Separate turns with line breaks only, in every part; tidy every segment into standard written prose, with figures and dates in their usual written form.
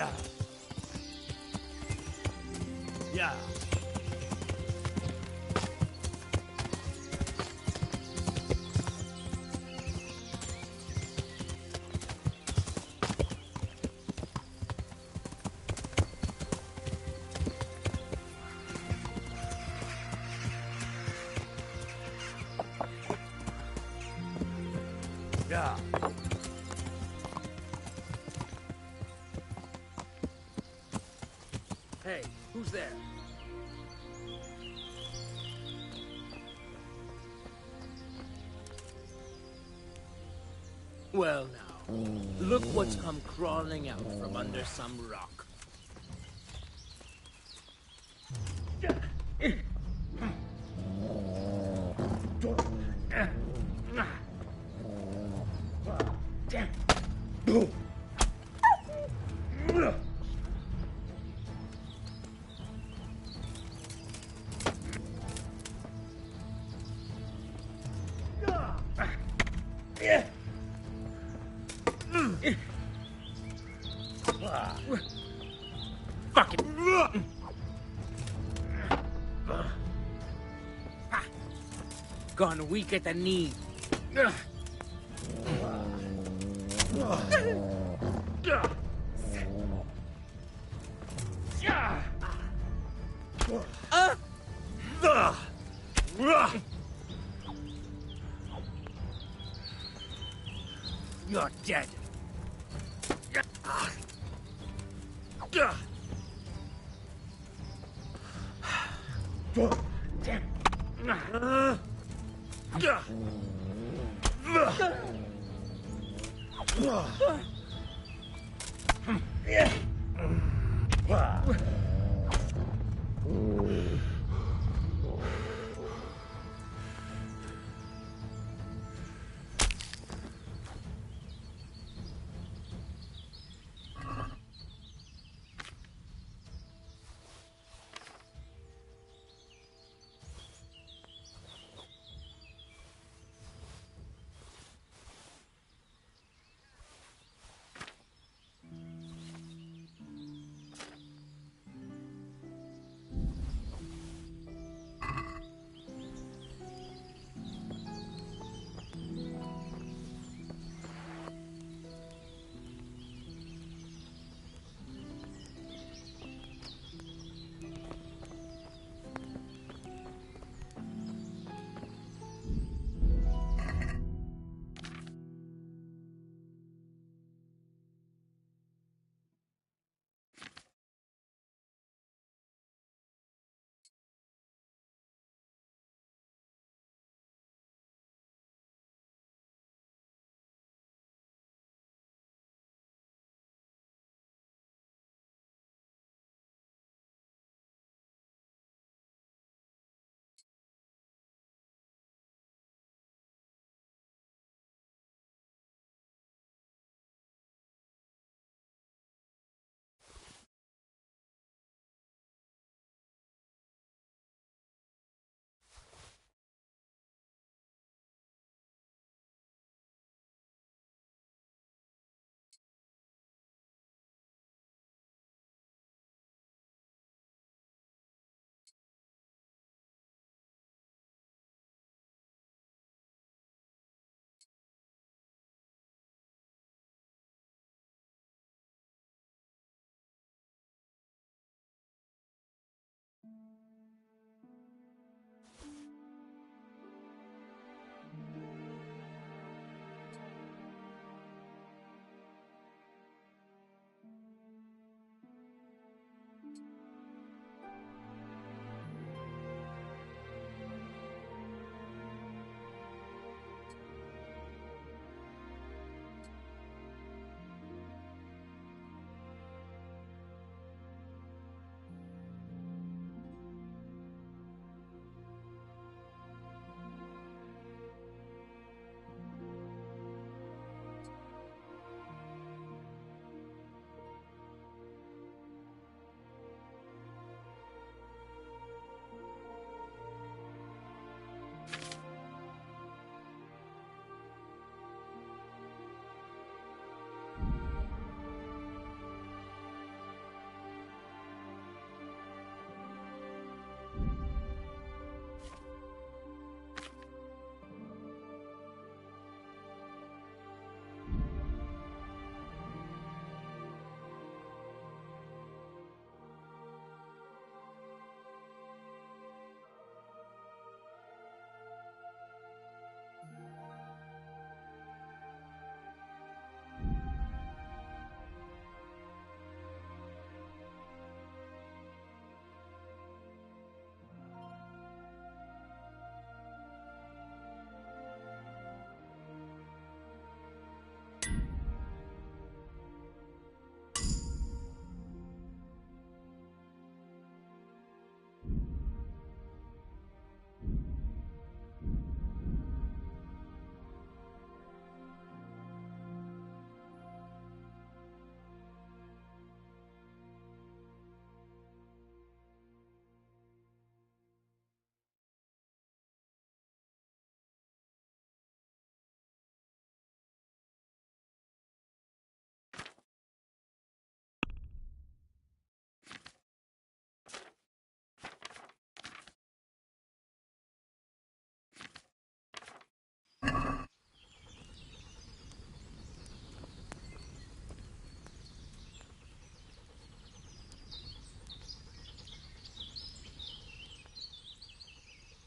Yeah. Yeah. Yeah.
Hey, who's there? Well now, look what's come crawling out from under some rock. Fuck it. Gone weak at the knee. You're dead.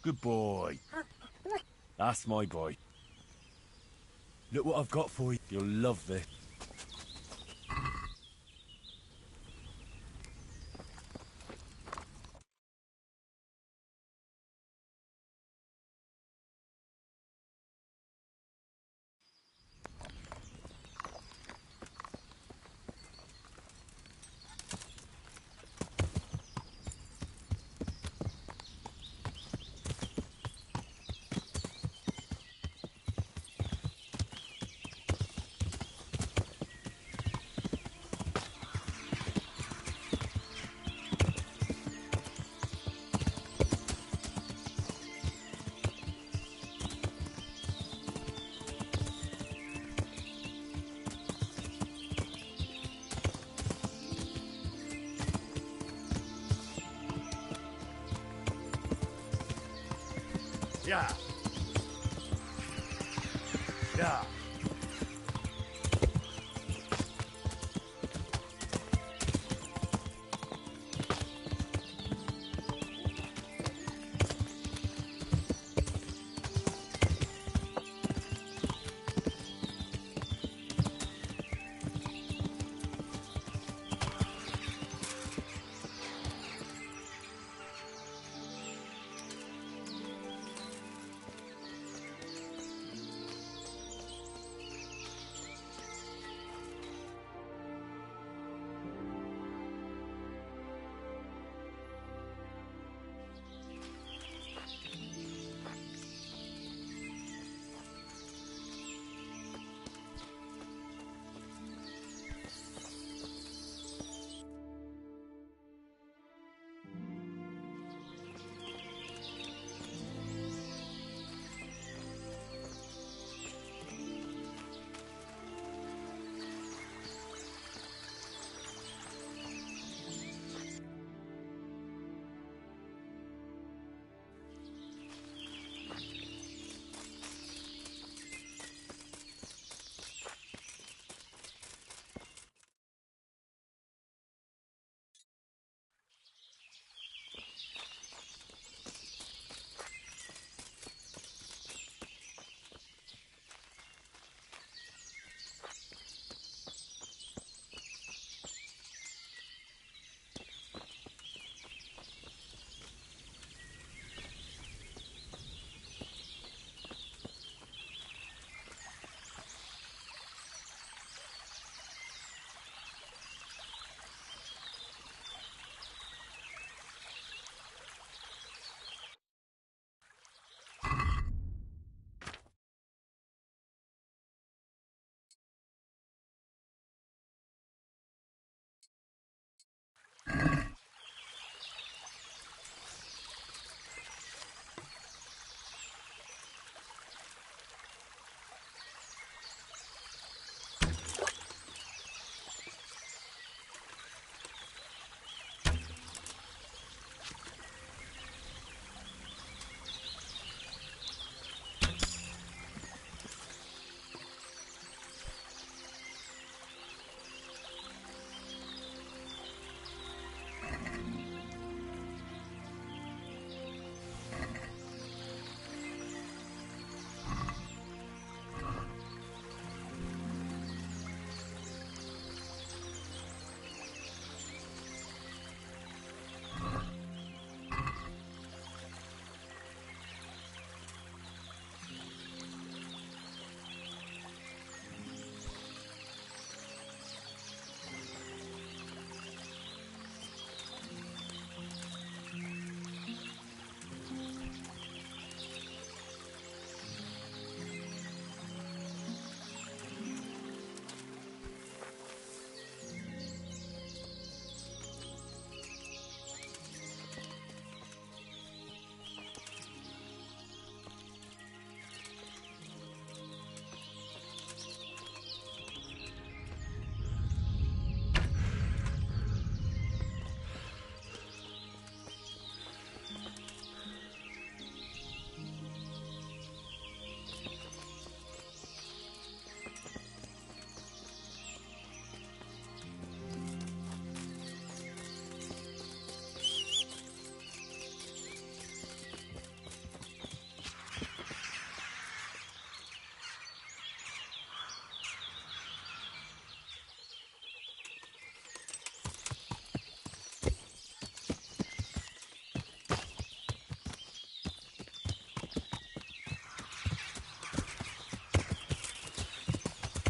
Good boy. That's my boy. Look what I've got for you. You'll love this. Yeah. Yeah.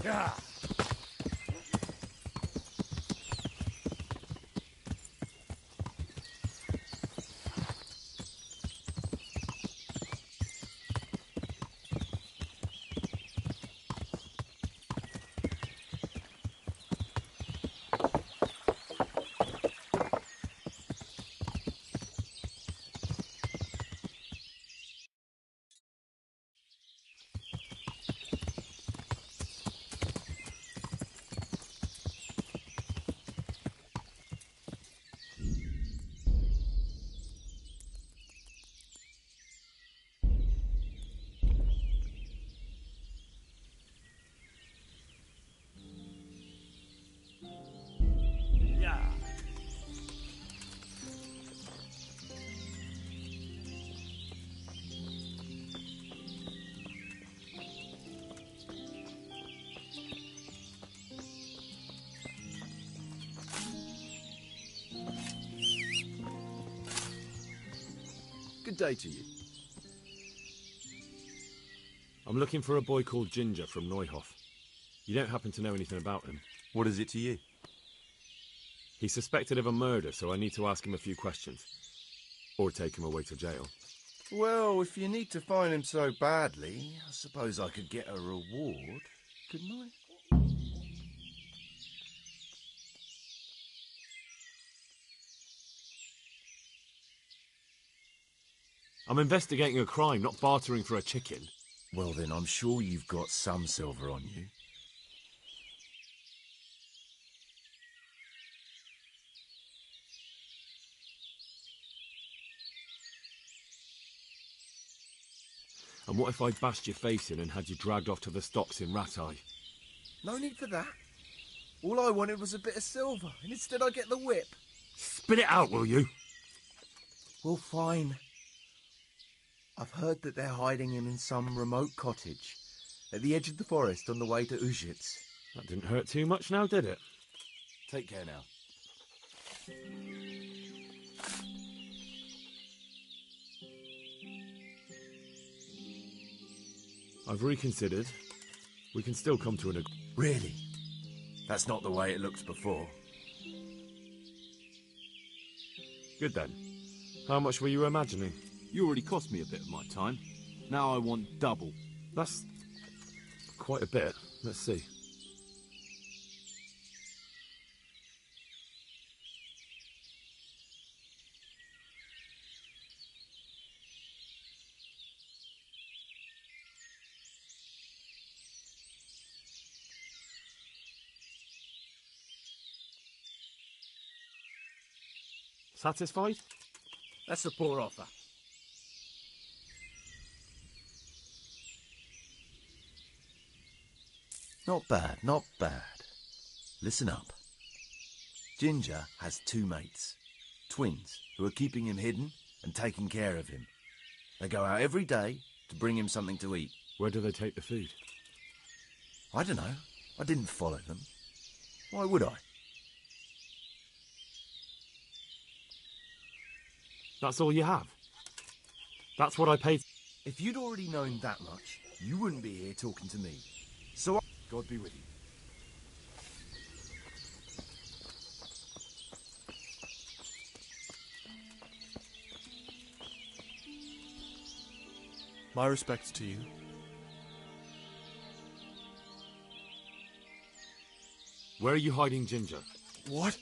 Yeah.
Good day to you.
I'm looking for a boy called Ginger from Neuhof. You don't happen to know anything about him?
What is it to you?
He's suspected of a murder, so I need to ask him a few questions. Or take him away to jail.
Well, if you need to find him so badly, I suppose I could get a reward, couldn't I?
I'm investigating a crime, not bartering for a chicken.
Well then, I'm sure you've got some silver on you.
And what if I bashed your face in and had you dragged off to the stocks in Rattay?
No need for that. All I wanted was a bit of silver, and instead I get the whip.
Spit it out, will you?
Well, fine. I've heard that they're hiding him in some remote cottage at the edge of the forest on the way to Egregious.
That didn't hurt too much now, did it?
Take care now.
I've reconsidered. We can still come to an agreement.
Really? That's not the way it looks before.
Good then. How much were you imagining?
You already cost me a bit of my time. Now I want double.
That's quite a bit. Let's see. Satisfied?
That's a poor offer.
Not bad, not bad. Listen up. Ginger has two mates, twins, who are keeping him hidden and taking care of him. They go out every day to bring him something to eat.
Where do they take the food?
I don't know. I didn't follow them. Why would I?
That's all you have? That's what I paid.
If you'd already known that much, you wouldn't be here talking to me. So God be with you.
My respects to you.
Where are you hiding Ginger?
What?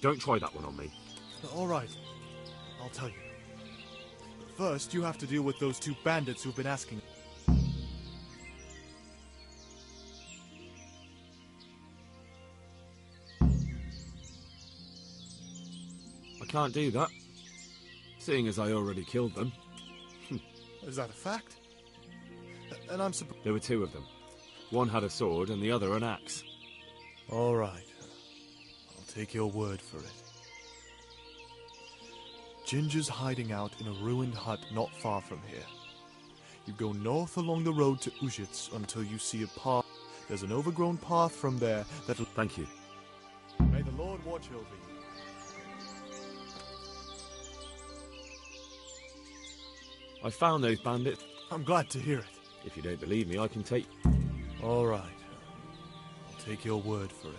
Don't try that one on me.
All right. I'll tell you. But first, you have to deal with those two bandits who've been asking.
I can't do that, seeing as I already killed them.
Is that a fact? And I'm supposed...
There were two of them. One had a sword and the other an axe.
All right. I'll take your word for it. Ginger's hiding out in a ruined hut not far from here. You go north along the road to Egregious until you see a path. There's an overgrown path from there that'll...
Thank you.
May the Lord watch over you.
I found those bandits.
I'm glad to hear it.
If you don't believe me, I can take...
All right. I'll take your word for it.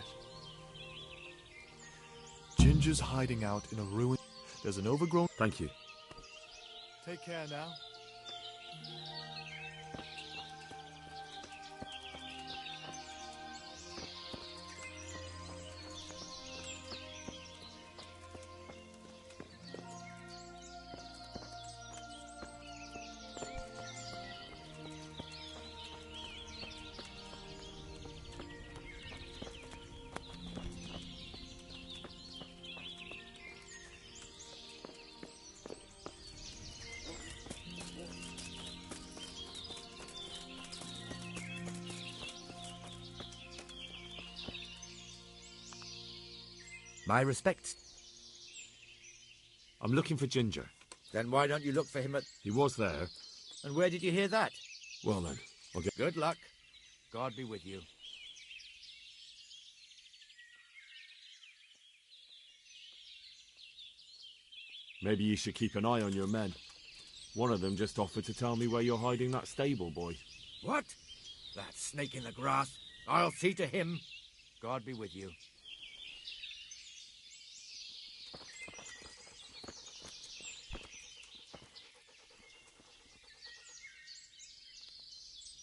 Ginger's hiding out in a ruin. There's an overgrown...
Thank you.
Take care now.
My respects.
I'm looking for Ginger.
Then why don't you look for him at...
He was there.
And where did you hear that?
Well then, I'll get...
Good luck. God be with you.
Maybe you should keep an eye on your men. One of them just offered to tell me where you're hiding that stable boy.
What? That snake in the grass? I'll see to him. God be with you.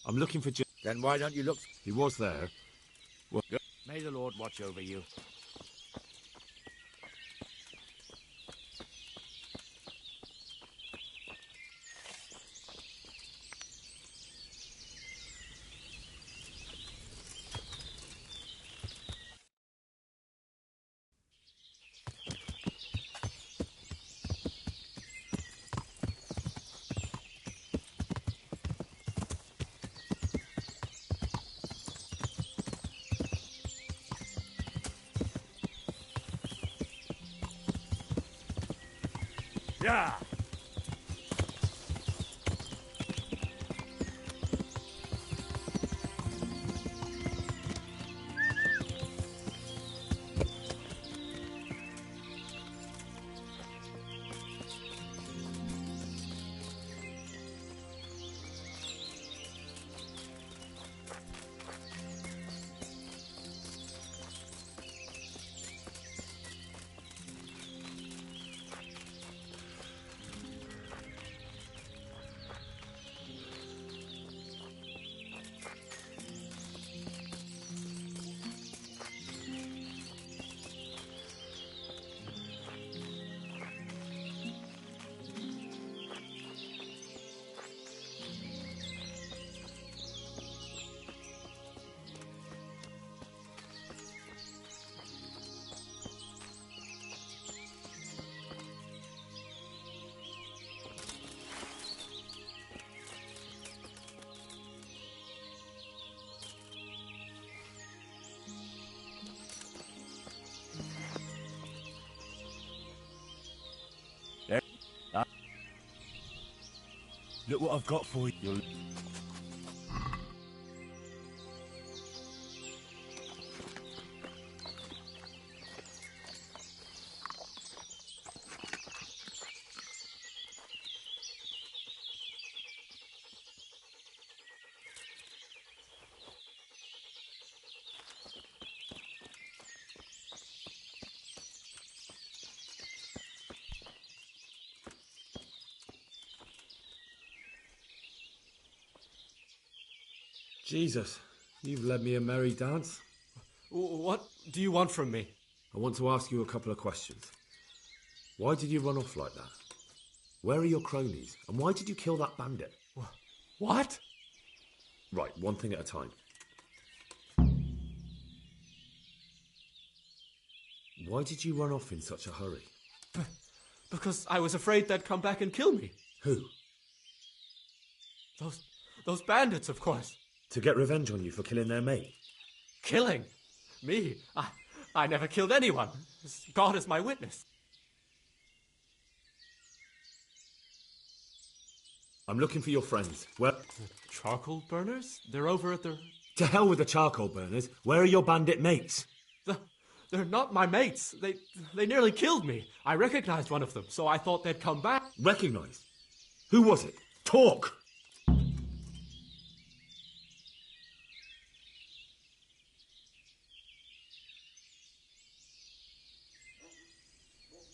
I'm looking for Ginger.
Then why don't you look...
He was there. Well,
Good. May the Lord watch over you.
Yeah! There. Look what I've got for you. You'll...
Jesus, you've led me a merry dance.
What do you want from me?
I want to ask you a couple of questions. Why did you run off like that? Where are your cronies? And why did you kill that bandit?
What?
Right, one thing at a time. Why did you run off in such a hurry?
Because I was afraid they'd come back and kill me.
Who?
Those bandits, of course.
To get revenge on you for killing their mate?
Killing? Me? I never killed anyone. God is my witness.
I'm looking for your friends. Where?
The charcoal burners? They're over at the...
To hell with the charcoal burners. Where are your bandit mates?
They're not my mates. They nearly killed me. I recognized one of them, so I thought they'd come back.
Recognized? Who was it? Talk!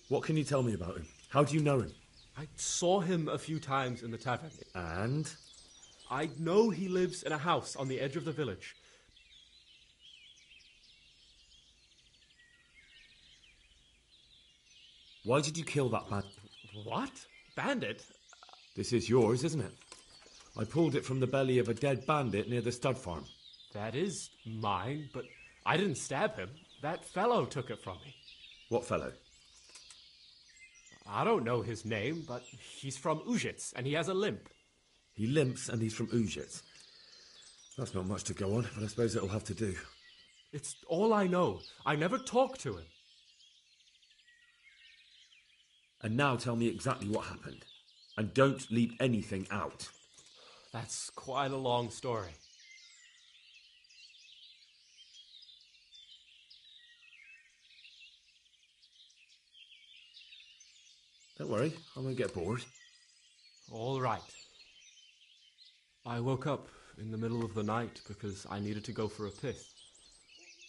What can you tell me about him? How do you know him?
I saw him a few times in the tavern.
And?
I know he lives in a house on the edge of the village.
Why did you kill that man?
What? Bandit?
This is yours, isn't it? I pulled it from the belly of a dead bandit near the stud farm.
That is mine, but I didn't stab him. That fellow took it from me.
What fellow?
I don't know his name, but he's from Egregious, and he has a limp.
He limps and he's from Egregious. That's not much to go on, but I suppose it'll have to do.
It's all I know. I never talked to him.
And now tell me exactly what happened. And don't leave anything out.
That's quite a long story.
Don't worry, I won't get bored.
All right. I woke up in the middle of the night because I needed to go for a piss.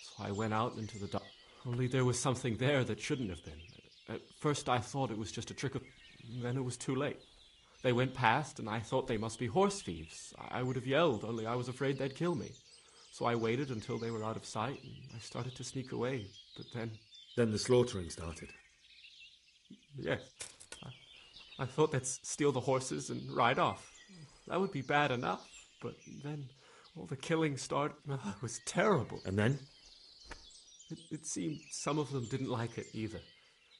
So I went out into the dark. Only there was something there that shouldn't have been. At first I thought it was just a trick of... Then it was too late. They went past and I thought they must be horse thieves. I would have yelled, only I was afraid they'd kill me. So I waited until they were out of sight and I started to sneak away. But then...
Then the slaughtering started.
Yes. I thought they'd steal the horses and ride off. That would be bad enough, but then all the killing started. It was terrible.
And then?
It seemed some of them didn't like it either.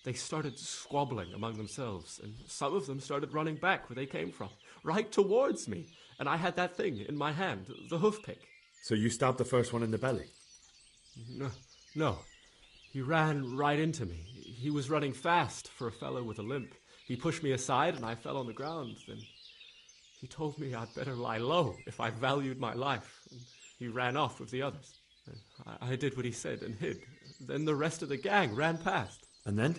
They started squabbling among themselves, and some of them started running back where they came from, right towards me. And I had that thing in my hand, the hoof pick.
So you stabbed the first one in the belly?
No. He ran right into me. He was running fast for a fellow with a limp. He pushed me aside and I fell on the ground. Then he told me I'd better lie low if I valued my life. And he ran off with the others. I did what he said and hid. Then the rest of the gang ran past.
And then?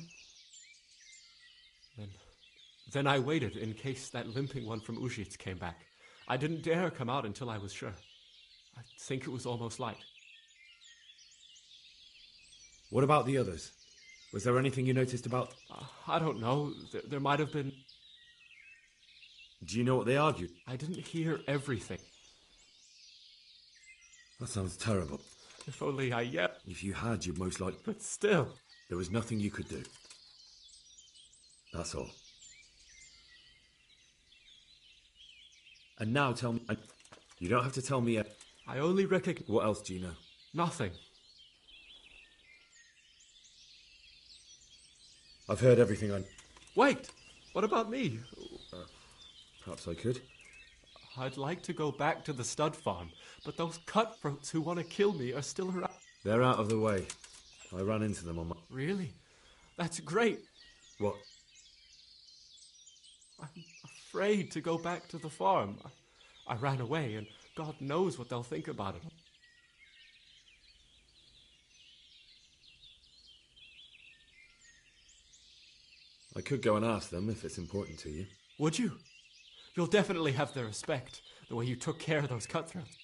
Then I waited in case that limping one from Egregious came back. I didn't dare come out until I was sure. I think it was almost light.
What about the others? Was there anything you noticed about...
I don't know. There might have been...
Do you know what they argued?
I didn't hear everything.
That sounds terrible.
If only I yelled.
If you had, you'd most likely...
But still...
There was nothing you could do. That's all. And now tell me... You don't have to tell me...
I only recognize...
What else do you know?
Nothing.
I've heard everything I...
Wait! What about me?
Perhaps I could.
I'd like to go back to the stud farm, but those cutthroats who want to kill me are still around.
They're out of the way. I ran into them on my...
Really? That's great.
What?
I'm afraid to go back to the farm. I ran away, and God knows what they'll think about it.
I could go and ask them if it's important to you.
Would you? You'll definitely have their respect, the way you took care of those cutthroats.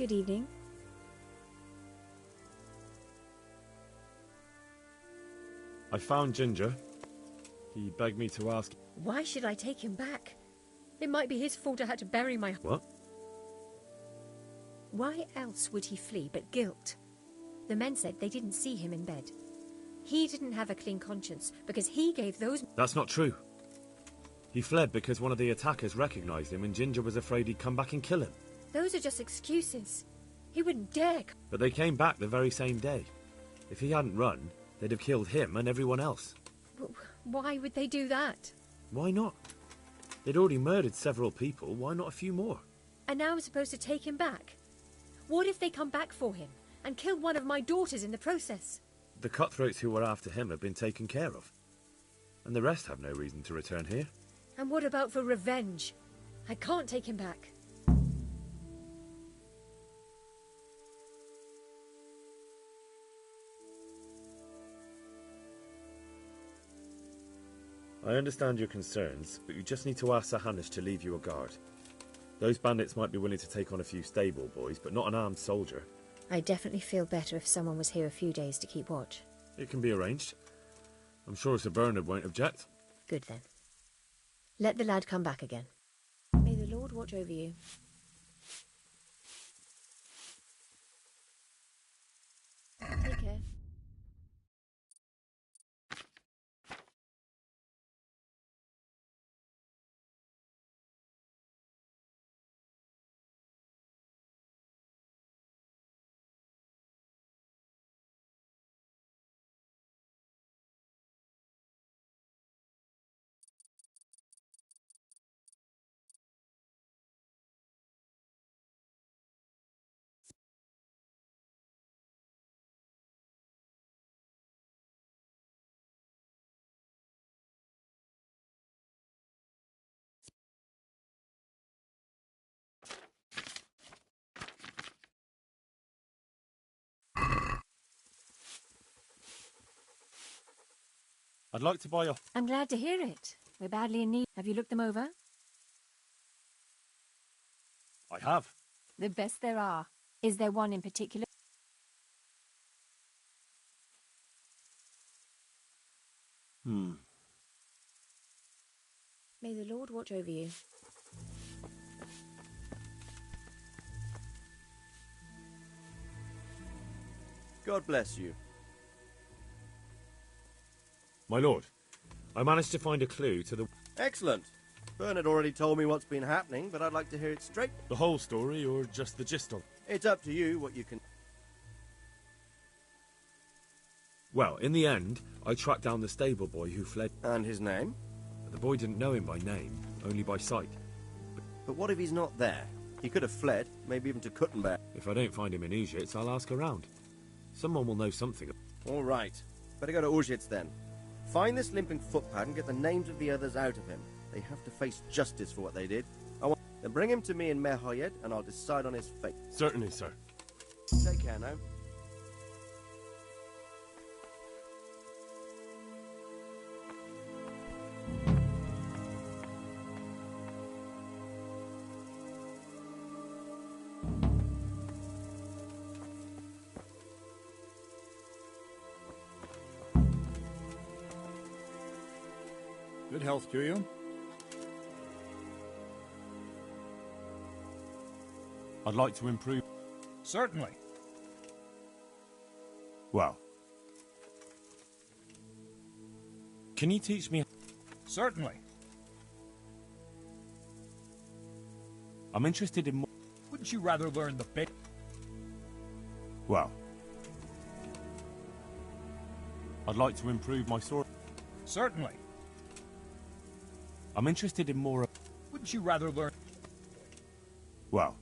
Good evening.
I found Ginger. He begged me to ask...
Why should I take him back? It might be his fault I had to bury my...
What?
Why else would he flee but guilt? The men said they didn't see him in bed. He didn't have a clean conscience because he gave those...
That's not true. He fled because one of the attackers recognized him and Ginger was afraid he'd come back and kill him.
Those are just excuses. He wouldn't dare...
But they came back the very same day. If he hadn't run, they'd have killed him and everyone else.
Why would they do that?
Why not? They'd already murdered several people, why not a few more?
And now I'm supposed to take him back? What if they come back for him and kill one of my daughters in the process?
The cutthroats who were after him have been taken care of. And the rest have no reason to return here.
And what about for revenge? I can't take him back.
I understand your concerns, but you just need to ask Sir Hanish to leave you a guard. Those bandits might be willing to take on a few stable boys, but not an armed soldier.
I'd definitely feel better if someone was here a few days to keep watch.
It can be arranged. I'm sure Sir Bernard won't object.
Good then. Let the lad come back again. May the Lord watch over you. Take care.
I'd like to buy a...
I'm glad to hear it. We're badly in need. Have you looked them over?
I have.
The best there are. Is there one in particular? May the Lord watch over you.
God bless you.
My lord, I managed to find a clue to the...
Excellent. Bernard already told me what's been happening, but I'd like to hear it straight.
The whole story, or just the gist of...
It's up to you what you can...
Well, in the end, I tracked down the stable boy who fled.
And his name?
The boy didn't know him by name, only by sight.
But what if he's not there? He could have fled, maybe even to Kuttenberg.
If I don't find him in Egregious, I'll ask around. Someone will know something.
All right. Better go to Egregious then. Find this limping footpad and get the names of the others out of him. They have to face justice for what they did. Then bring him to me in Merhoyed, and I'll decide on his fate.
Certainly, sir.
Take care now.
Good health to you.
I'd like to improve.
Certainly.
Well. Can you teach me?
Certainly.
I'm interested in more.
Wouldn't you rather learn the bit?
Well. I'd like to improve my sword.
Certainly.
I'm interested in more.
Wouldn't you rather learn?
Well.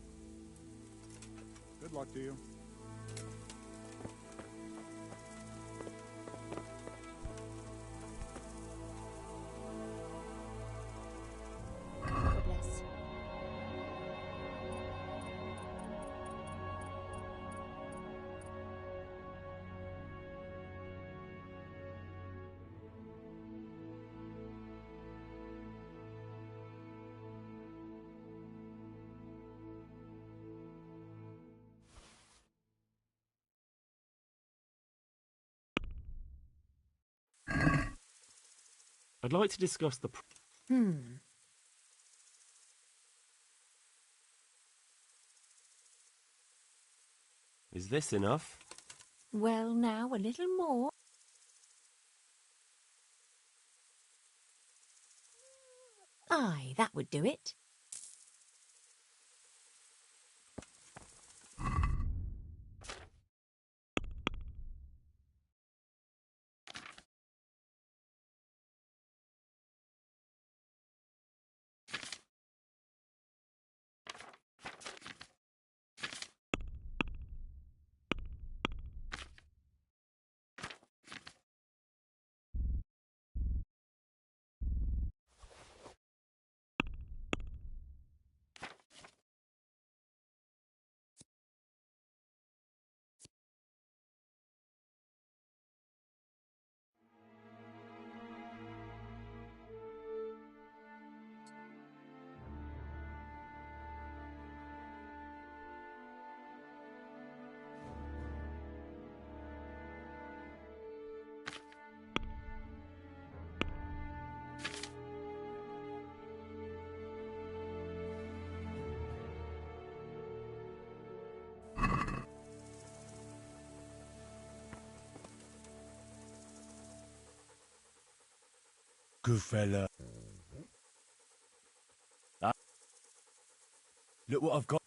Good luck to you.
God bless.
I'd like to discuss the...
Is this enough?
Well, now, a little more. Aye, that would do it.
Good fella. Look what I've got.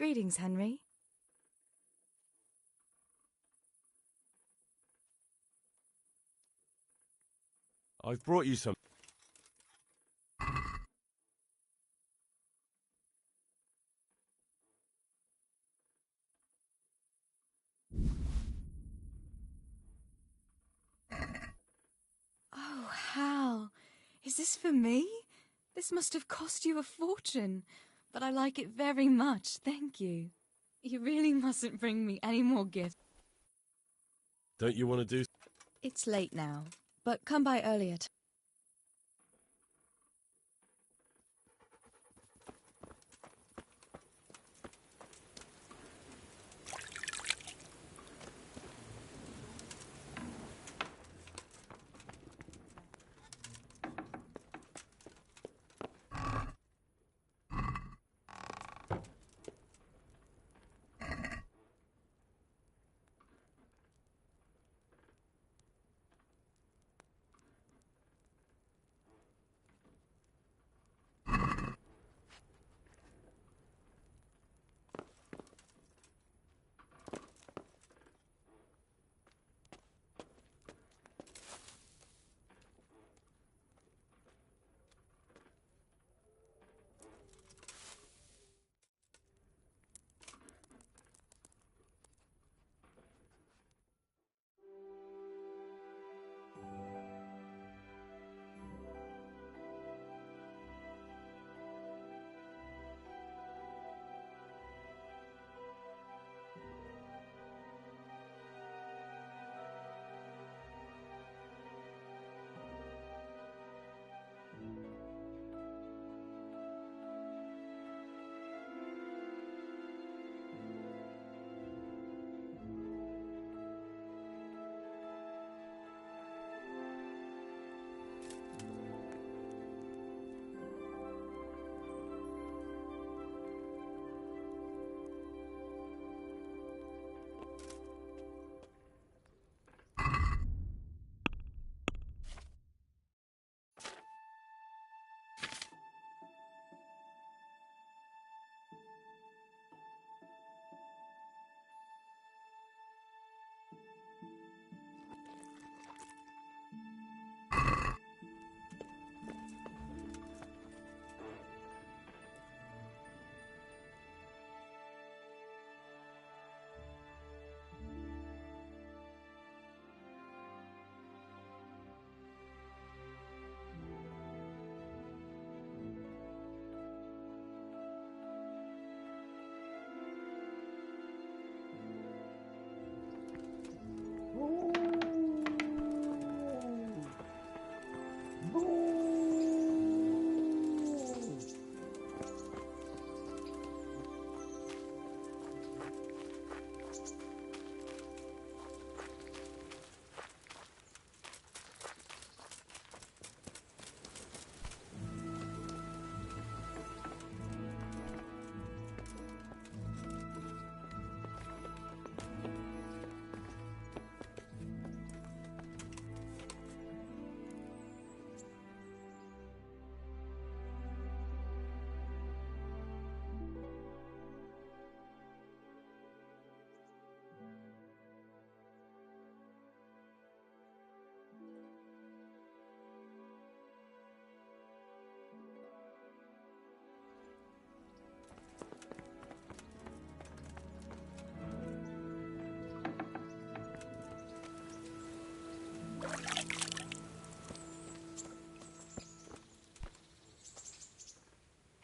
Greetings, Henry.
I've brought you some.
Is this for me? This must have cost you a fortune, but I like it very much, thank you. You really mustn't bring me any more gifts.
Don't you want to do...
It's late now, but come by earlier.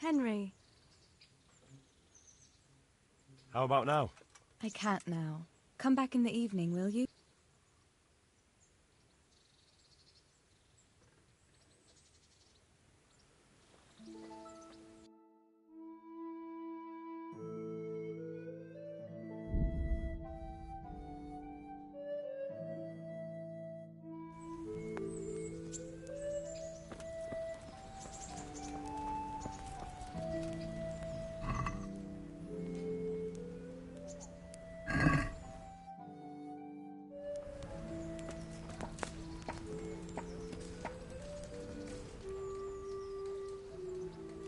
Henry.
How about now?
I can't now. Come back in the evening, will you?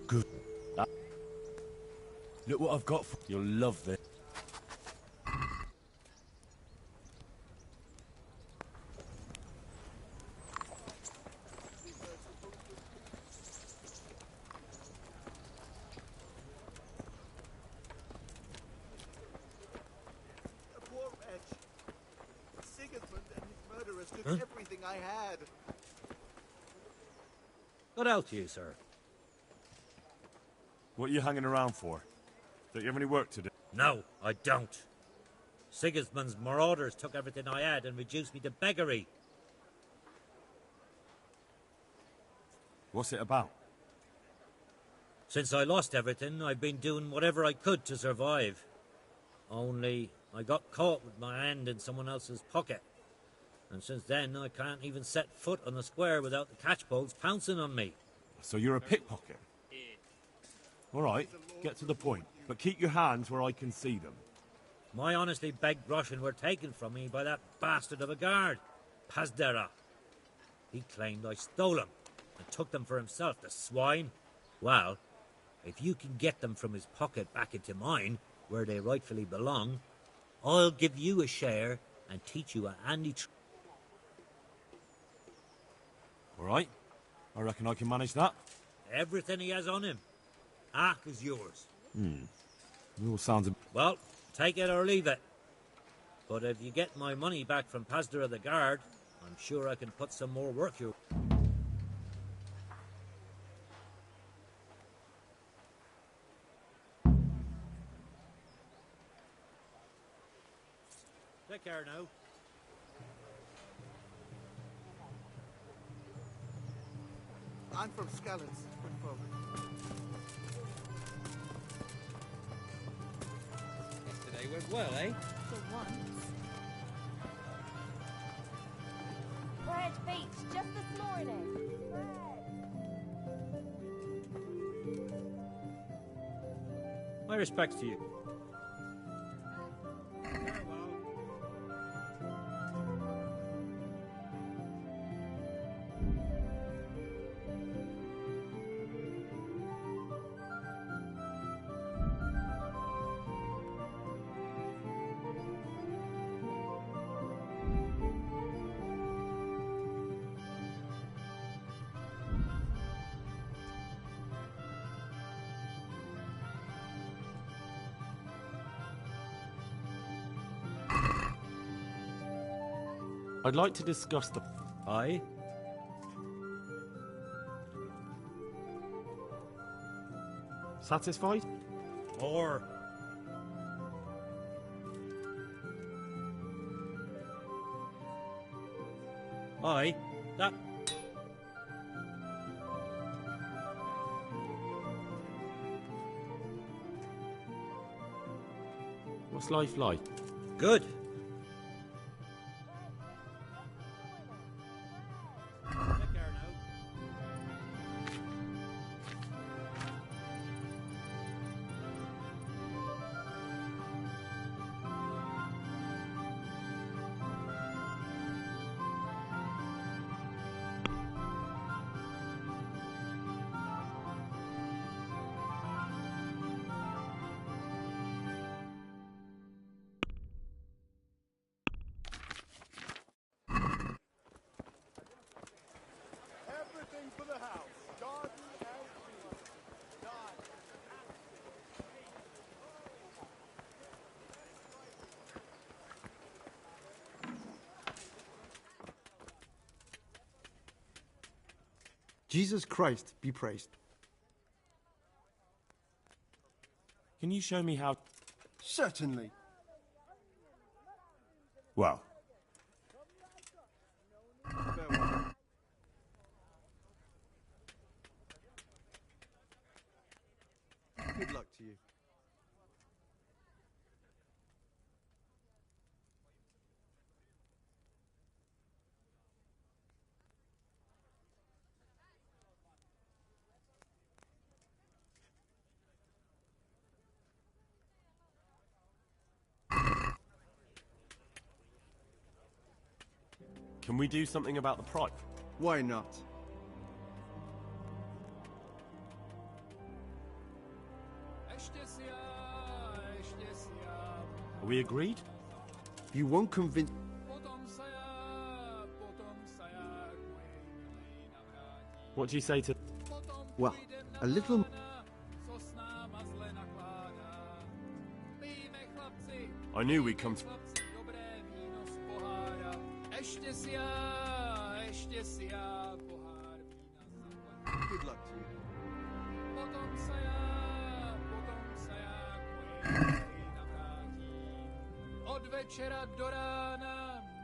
Good. Look what I've got for... You'll love this.
A poor wretch. Sigismund and his murderers took
Huh?
everything I had.
Good out to you, sir.
What are you hanging around for? Don't you have any work to do?
No, I don't. Sigismund's marauders took everything I had and reduced me to beggary.
What's it about?
Since I lost everything, I've been doing whatever I could to survive. Only, I got caught with my hand in someone else's pocket. And since then, I can't even set foot on the square without the catchpoles pouncing on me.
So you're a pickpocket? All right, get to the point. But keep your hands where I can see them.
My honestly begged groschen were taken from me by that bastard of a guard, Pazdera. He claimed I stole them and took them for himself, the swine. Well, if you can get them from his pocket back into mine, where they rightfully belong, I'll give you a share and teach you a handy
All right, I reckon I can manage that.
Everything he has on him. Half is yours.
It all sounds...
Well, take it or leave it. But if you get my money back from Pazdera the guard, I'm sure I can put some more work your... Take care now.
I'm from Skellins, good folk.
Yesterday went well, eh?
For once.
Bread beach just this morning.
My respects to you.
I'd like to discuss the...
Aye?
Satisfied?
Or... Aye, that...
What's life like?
Good.
Everything for the house. Garden and field.
Jesus Christ be praised.
Can you show me how...
Certainly.
Well...
Good luck to you.
Can we do something about the price?
Why not?
Are we agreed?
You won't convince...
What do you say to...
Well, a little...
I knew we'd come to...
Good luck to you.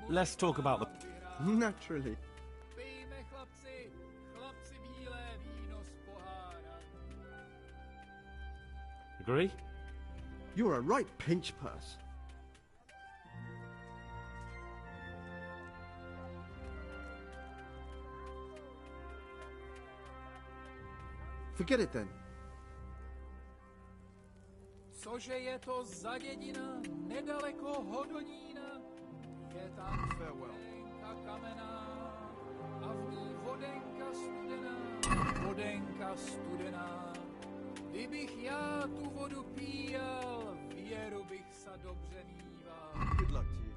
Let's talk about the...
Naturally.
Agree?
You're a right pinch purse. Forget it then.
Cože je to za dědina, nedaleko Hodonína? Je tam vodenka kamenná a v ní vodenka studená. Kdybych já tu vodu píjal, věru bych se dobře mýval.
Good luck to you.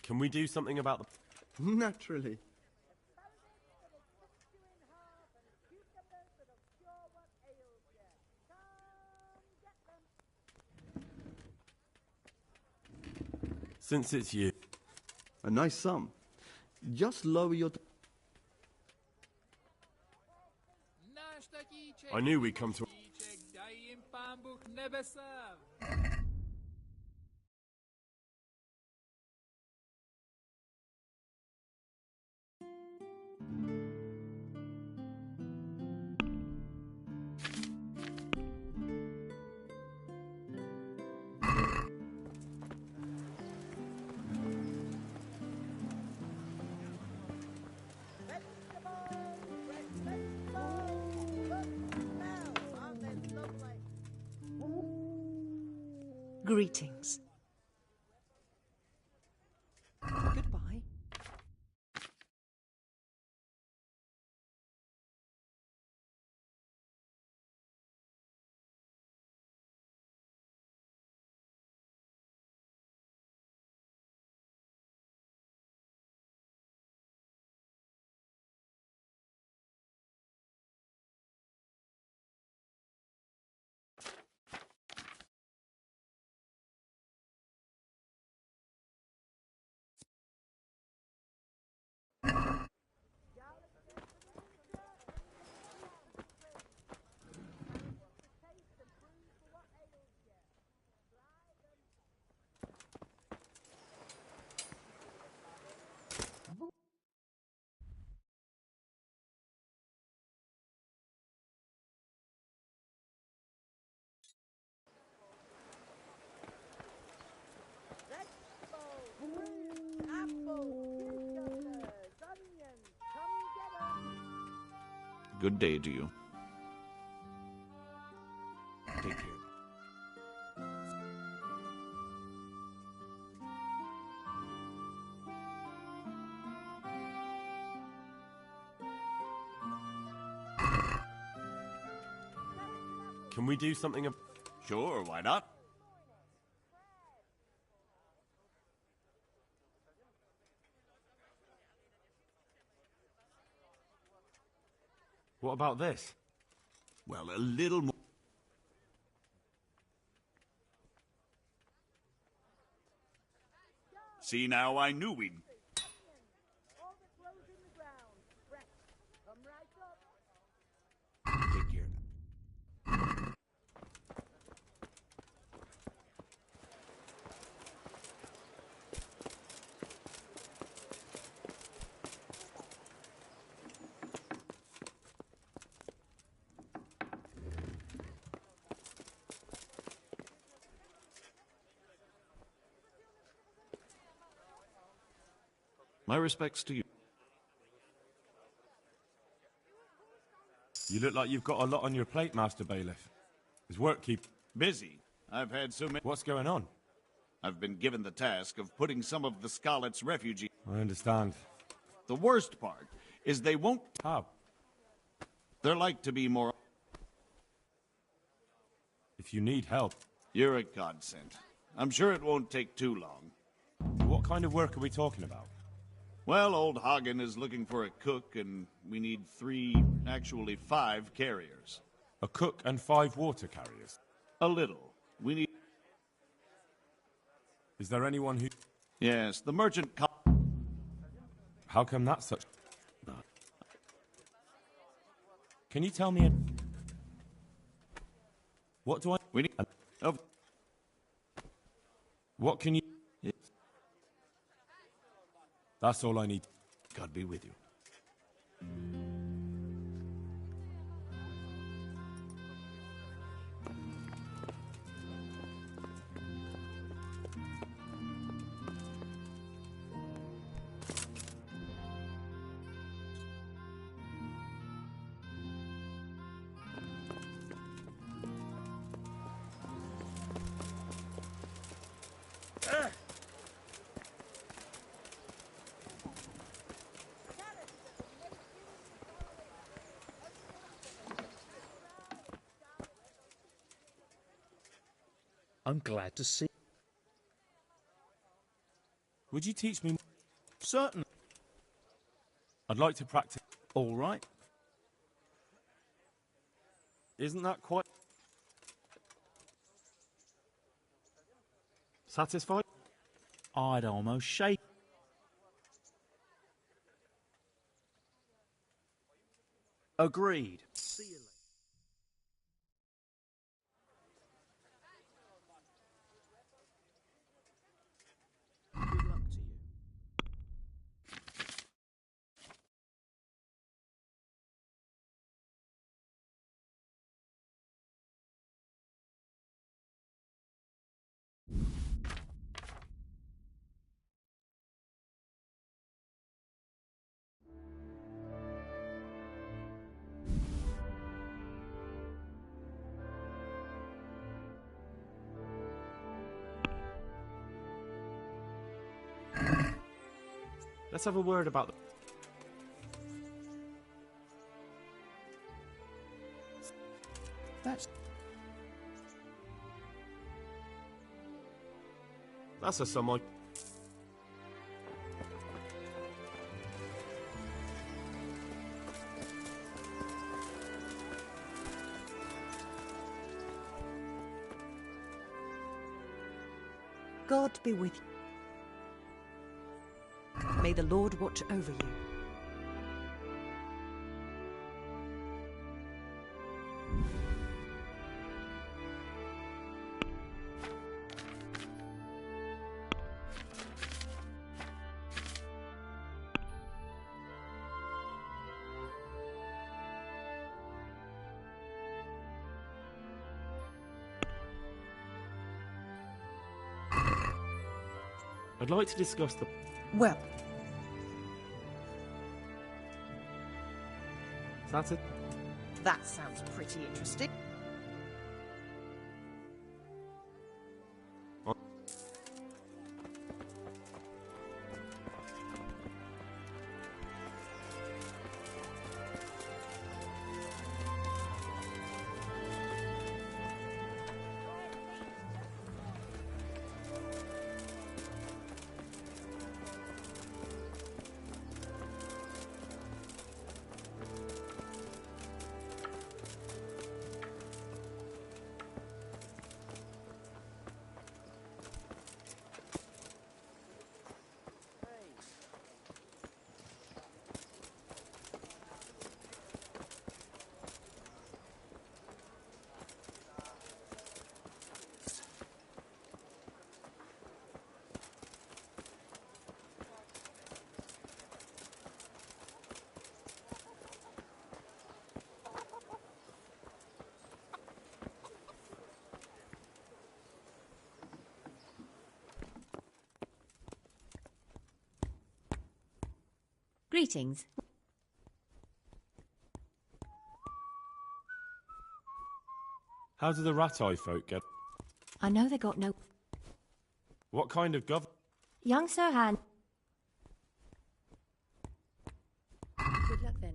Can we do something about the...
Naturally.
Since it's you.
A nice sum. Just lower your...
I knew we'd come to...
Daj jim Pán Bůh nebesa.
Greetings. Goodbye.
Good day to you.
Take care. Can we do something ab...
Sure, why not?
What about this?
Well, a little more. See now, I knew we'd...
All the clothes in the ground. Fresh. Come right up.
My respects to you.
You look like you've got a lot on your plate, Master Bailiff. Is work keep
Busy. I've had so many...
What's going on?
I've been given the task of putting some of the Scarlet's refugees...
I understand.
The worst part is they won't...
How?
They're like to be more...
If you need help...
You're a godsend. I'm sure it won't take too long.
What kind of work are we talking about?
Well, old Hagen is looking for a cook, and we need actually 5 carriers.
A cook and 5 water carriers?
A little. We need...
Is there anyone who...
Yes, the merchant...
How come that's such... Can you tell me... What do I...
We need...
What can you...
Yes.
That's all I need.
God be with you.
I'm glad to see.
Would you teach me?
Certainly.
I'd like to practice.
All right.
Isn't that quite... Satisfied?
I'd almost shake. Agreed. See you later. Good luck to you.
Let's have a word about them. That's a someone.
God be with you. May the Lord watch over you.
I'd like to discuss the...
Well,
that's it.
that sounds pretty interesting.
Greetings.
How do the Rat-Eye folk get...
I know they got no...
What kind of
Young Sir Han... Good luck then.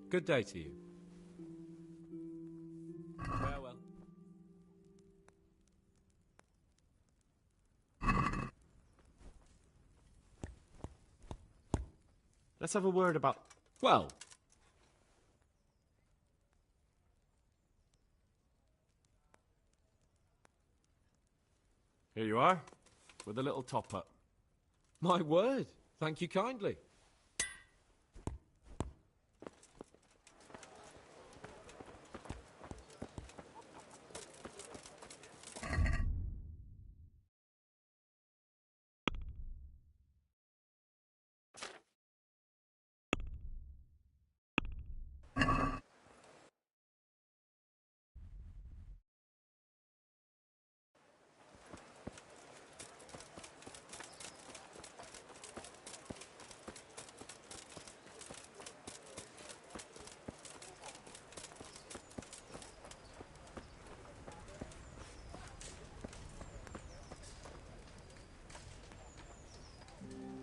Good day to you. Farewell.
Let's have a word about...
Well.
Here you are, with a little top-up.
My word. Thank you kindly.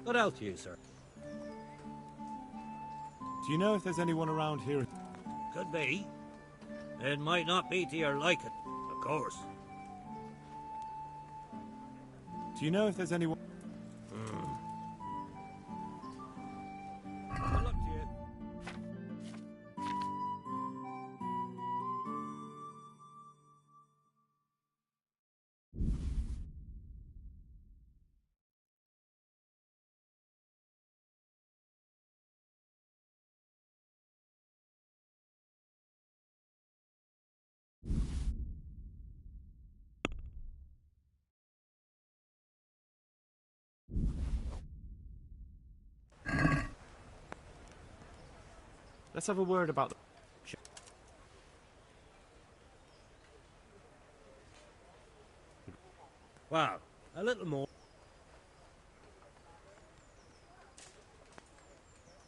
What else, you, sir?
Do you know if there's anyone around here?
Could be. It might not be to your liking, of course.
Do you know if there's anyone...
Good luck to you.
Let's have a word about...
Wow, a little more.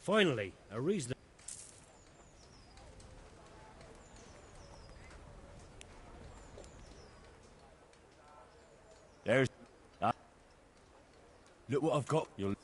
Finally, a reason.
There's... Look what I've got. You'll...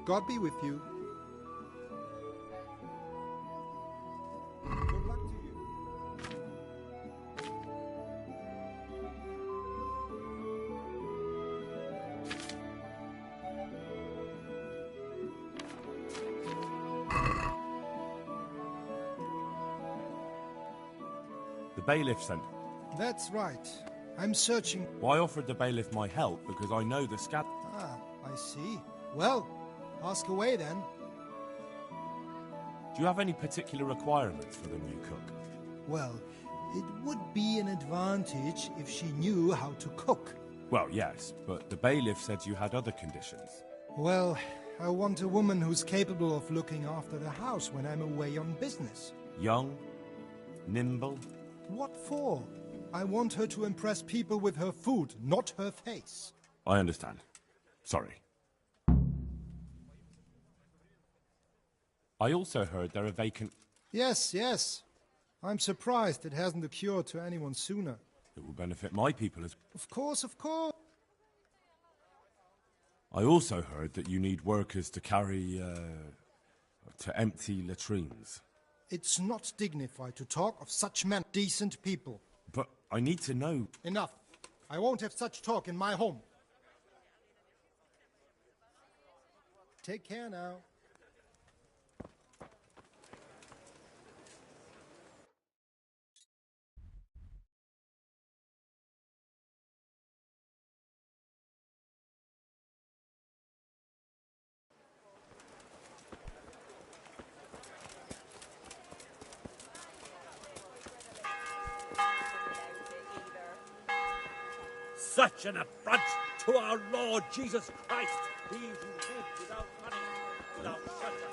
God be with you. Good luck to you.
The bailiff sent.
That's right. I'm searching.
Well, I offered the bailiff my help because I know the scab.
Ah, I see. Well, ask away then.
Do you have any particular requirements for the new cook?
Well, it would be an advantage if she knew how to cook.
Well, yes, but the bailiff said you had other conditions.
Well, I want a woman who's capable of looking after the house when I'm away on business.
Young, nimble.
What for? I want her to impress people with her food, not her face.
I understand. Sorry. I also heard there are vacant...
Yes, yes. I'm surprised it hasn't occurred to anyone sooner.
It will benefit my people as...
Of course, of course.
I also heard that you need workers to carry, to empty latrines.
It's not dignified to talk of such men, decent people.
But I need to know...
Enough. I won't have such talk in my home. Take care now.
Such an affront to our Lord Jesus Christ, he who lived without money, without shelter.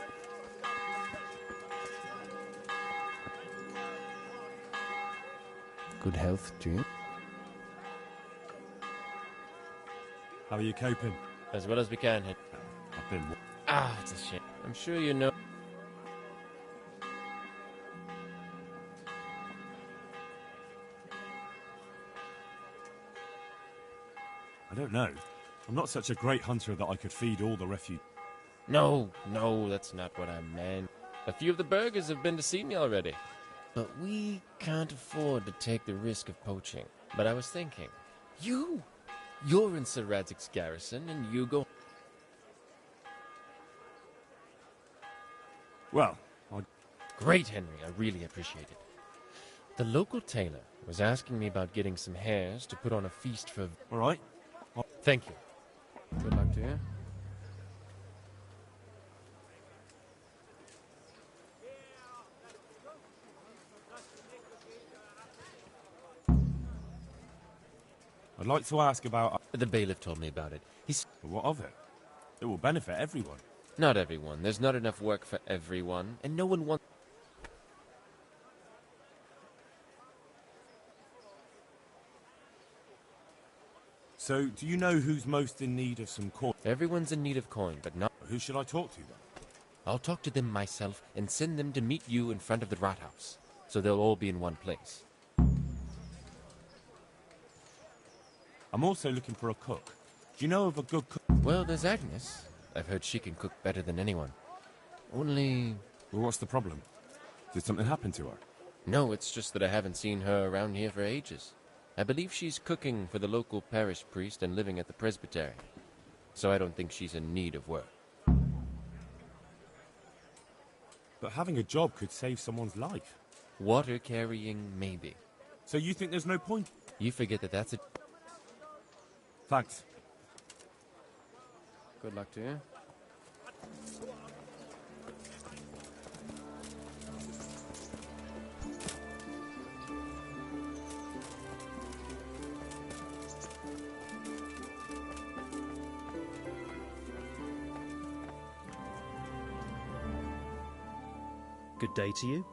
Good health to you.
How are you coping?
As well as we can.
I've been...
Ah, it's a shame. I'm sure you know.
I don't know. I'm not such a great hunter that I could feed all the refugees.
No, that's not what I meant. A few of the burghers have been to see me already. But we can't afford to take the risk of poaching. But I was thinking, you're in Sir Radzig's garrison, and you go...
Well,
Great, Henry. I really appreciate it. The local tailor was asking me about getting some hares to put on a feast for...
All right.
Thank you. Good luck to you.
I'd like to ask about...
The bailiff told me about it.
What of it? It will benefit everyone.
Not everyone. There's not enough work for everyone, and no one wants...
So, do you know who's most in need of some coin?
Everyone's in need of coin, but not...
Who should I talk to then?
I'll talk to them myself and send them to meet you in front of the rat house, so they'll all be in one place.
I'm also looking for a cook. Do you know of a good cook?
Well, there's Agnes. I've heard she can cook better than anyone. Only...
Well, what's the problem? Did something happen to her?
No, it's just that I haven't seen her around here for ages. I believe she's cooking for the local parish priest and living at the presbytery. So I don't think she's in need of work.
But having a job could save someone's life.
Water carrying, maybe.
So you think there's no point?
You forget that that's a...
Thanks.
Good luck to you.
Good day to you.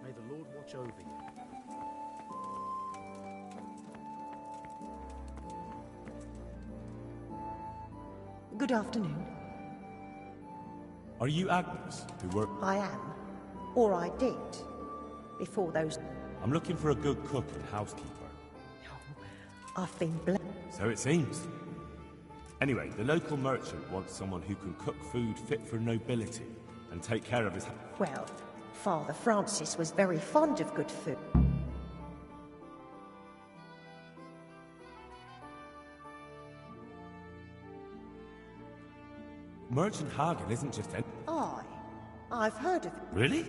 May the Lord watch over you.
Good afternoon.
Are you Agnes, who work...
I am. Or I did. Before those...
I'm looking for a good cook and housekeeper.
I've been blessed.
So it seems. Anyway, the local merchant wants someone who can cook food fit for nobility and take care of his...
Well, Father Francis was very fond of good food.
Merchant Hagen isn't just...
Aye, I've heard of it.
Really?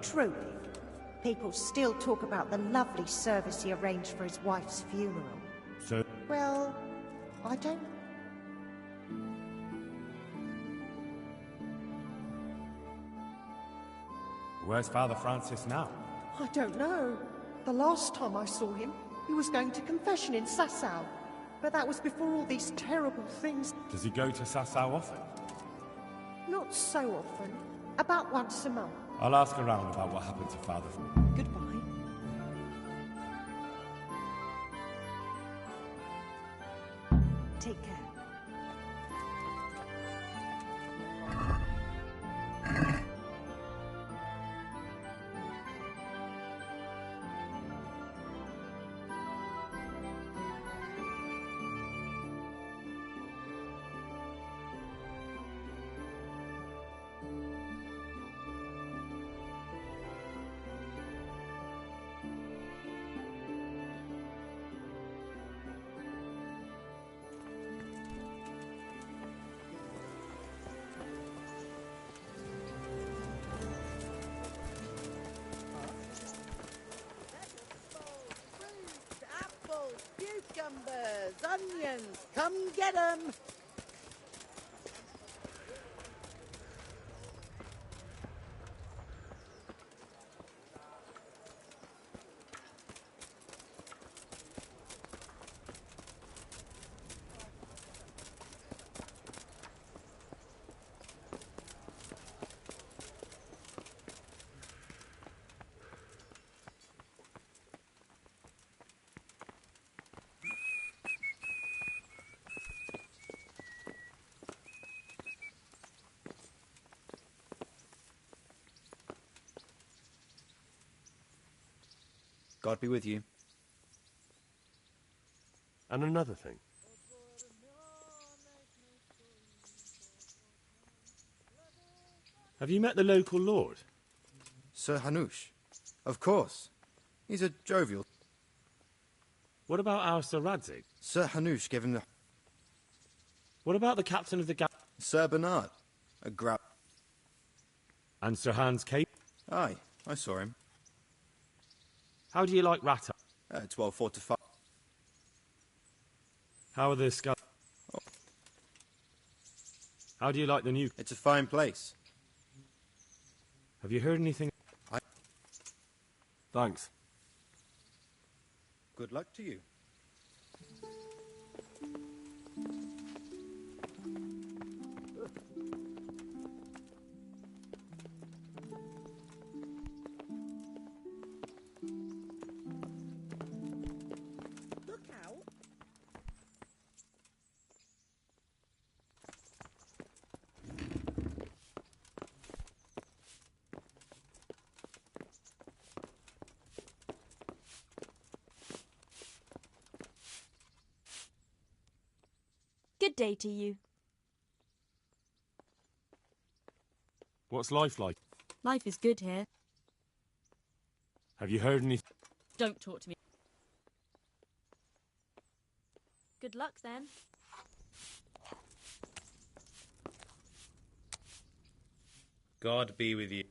Truly. People still talk about the lovely service he arranged for his wife's funeral.
So...
Well, I don't...
Where's Father Francis now?
I don't know. The last time I saw him, he was going to confession in Sasau. But that was before all these terrible things.
Does he go to Sasau often?
Not so often. About once a month.
I'll ask around about what happened to Father...
Goodbye. Take care.
Cucumbers, onions, come get 'em!
God be with you.
And another thing. Have you met the local lord?
Sir Hanush. Of course. He's a jovial...
What about our Sir Radzig?
Sir Hanush gave him the...
What about the captain of the
Sir Bernard. A grab...
And Sir Hans Cape?
Aye, I saw him.
How do you like Rata?
It's well fortified.
How are the skulls?
Oh.
How do you like the new...
It's a fine place.
Have you heard anything? Thanks.
Good luck to you.
Good day to you.
What's life like?
Life is good here.
Have you heard anything?
Don't talk to me. Good luck then.
God be with you.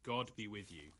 God be with you.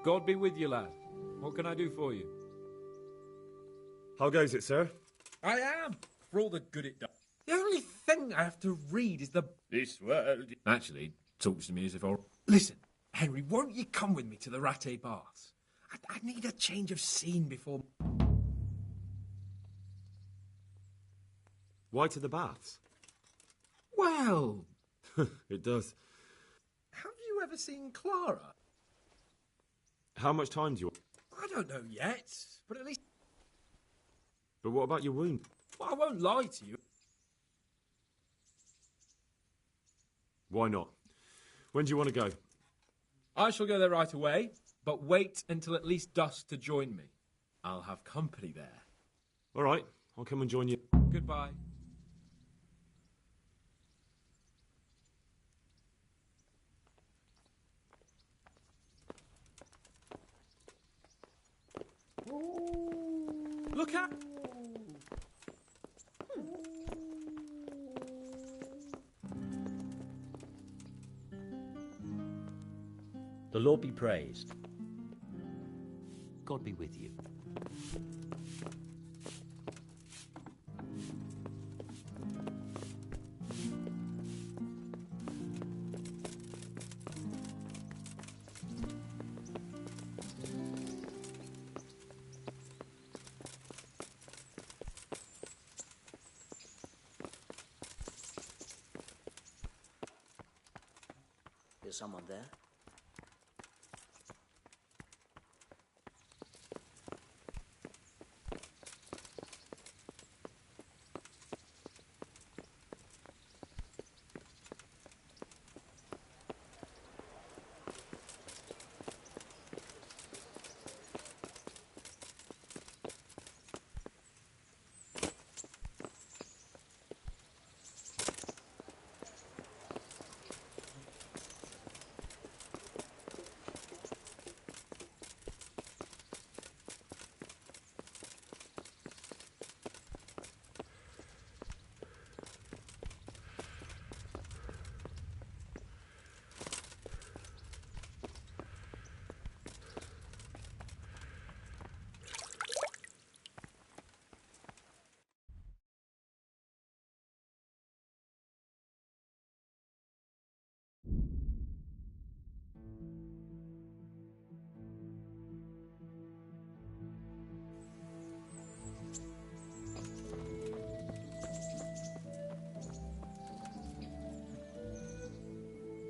God be with you, lad. What can I do for you?
How goes it, sir?
I am, for all the good it does.
The only thing I have to read is the...
This world actually talks to me as if I...
Listen, Henry, won't you come with me to the Rattay Baths? I need a change of scene before...
Why to the baths?
Well...
It does.
Have you ever seen Clara?
How much time do you...
I don't know yet, but at least...
But what about your wound?
Well, I won't lie to you.
Why not? When do you want to go?
I shall go there right away, but wait until at least dusk to join me. I'll have company there.
All right, I'll come and join you.
Goodbye. Look out!
The Lord be praised. God be with you.
Is someone there?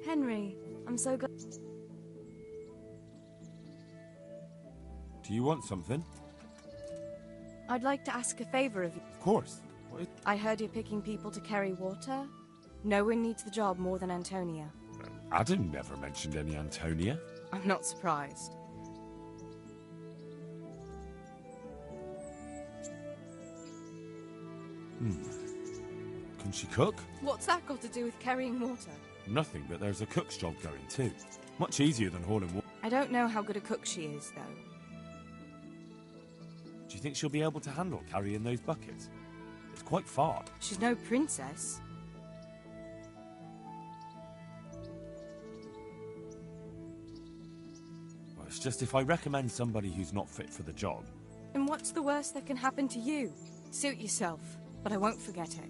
Henry, I'm so glad.
Do you want something?
I'd like to ask a favour of you.
Of course.
I heard you're picking people to carry water. No one needs the job more than Antonia.
Adam never mentioned any Antonia.
I'm not surprised.
Can she cook?
What's that got to do with carrying water?
Nothing, but there's a cook's job going too. Much easier than hauling water.
I don't know how good a cook she is, though.
Do you think she'll be able to handle carrying those buckets? It's quite far.
She's no princess.
Well, it's just if I recommend somebody who's not fit for the job.
And what's the worst that can happen to you? Suit yourself, but I won't forget it.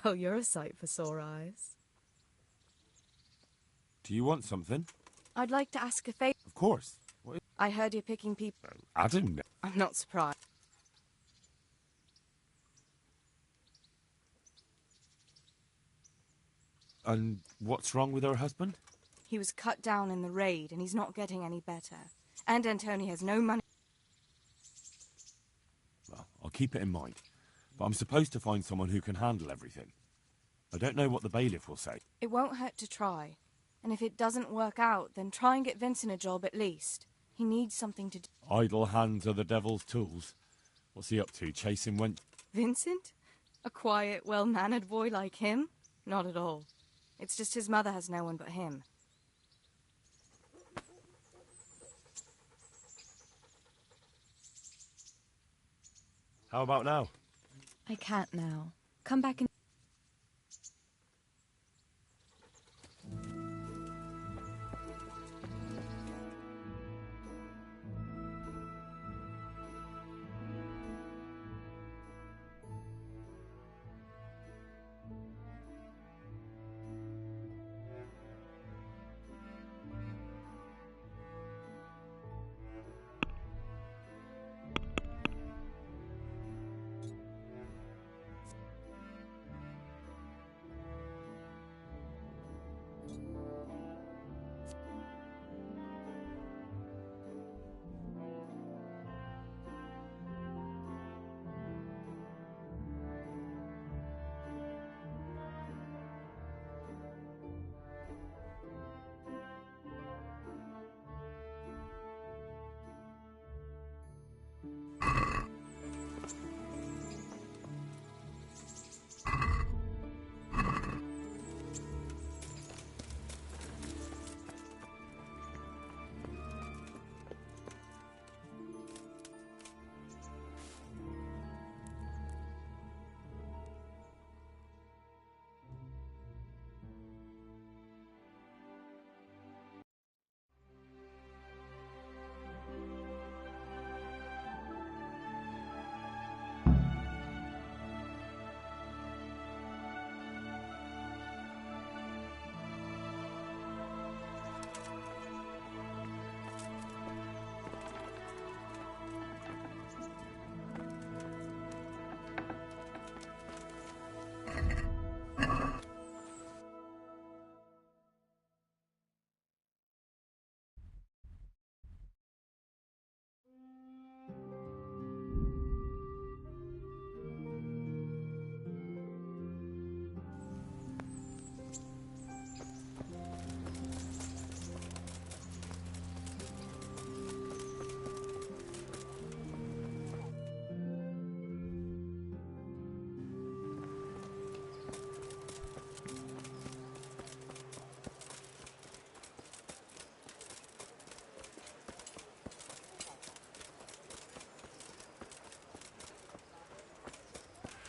Well, you're a sight for sore eyes.
Do you want something?
I'd like to ask a favour.
Of course.
I heard you're picking people.
Adam.
I'm not surprised.
And what's wrong with her husband?
He was cut down in the raid, and he's not getting any better. And Antonia has no money.
Well, I'll keep it in mind. But I'm supposed to find someone who can handle everything. I don't know what the bailiff will say.
It won't hurt to try. And if it doesn't work out, then try and get Vincent a job at least. He needs something to do.
Idle hands are the devil's tools. What's he up to, chasing
Vincent? A quiet, well-mannered boy like him? Not at all. It's just his mother has no one but him.
How about now?
I can't now. Come back and...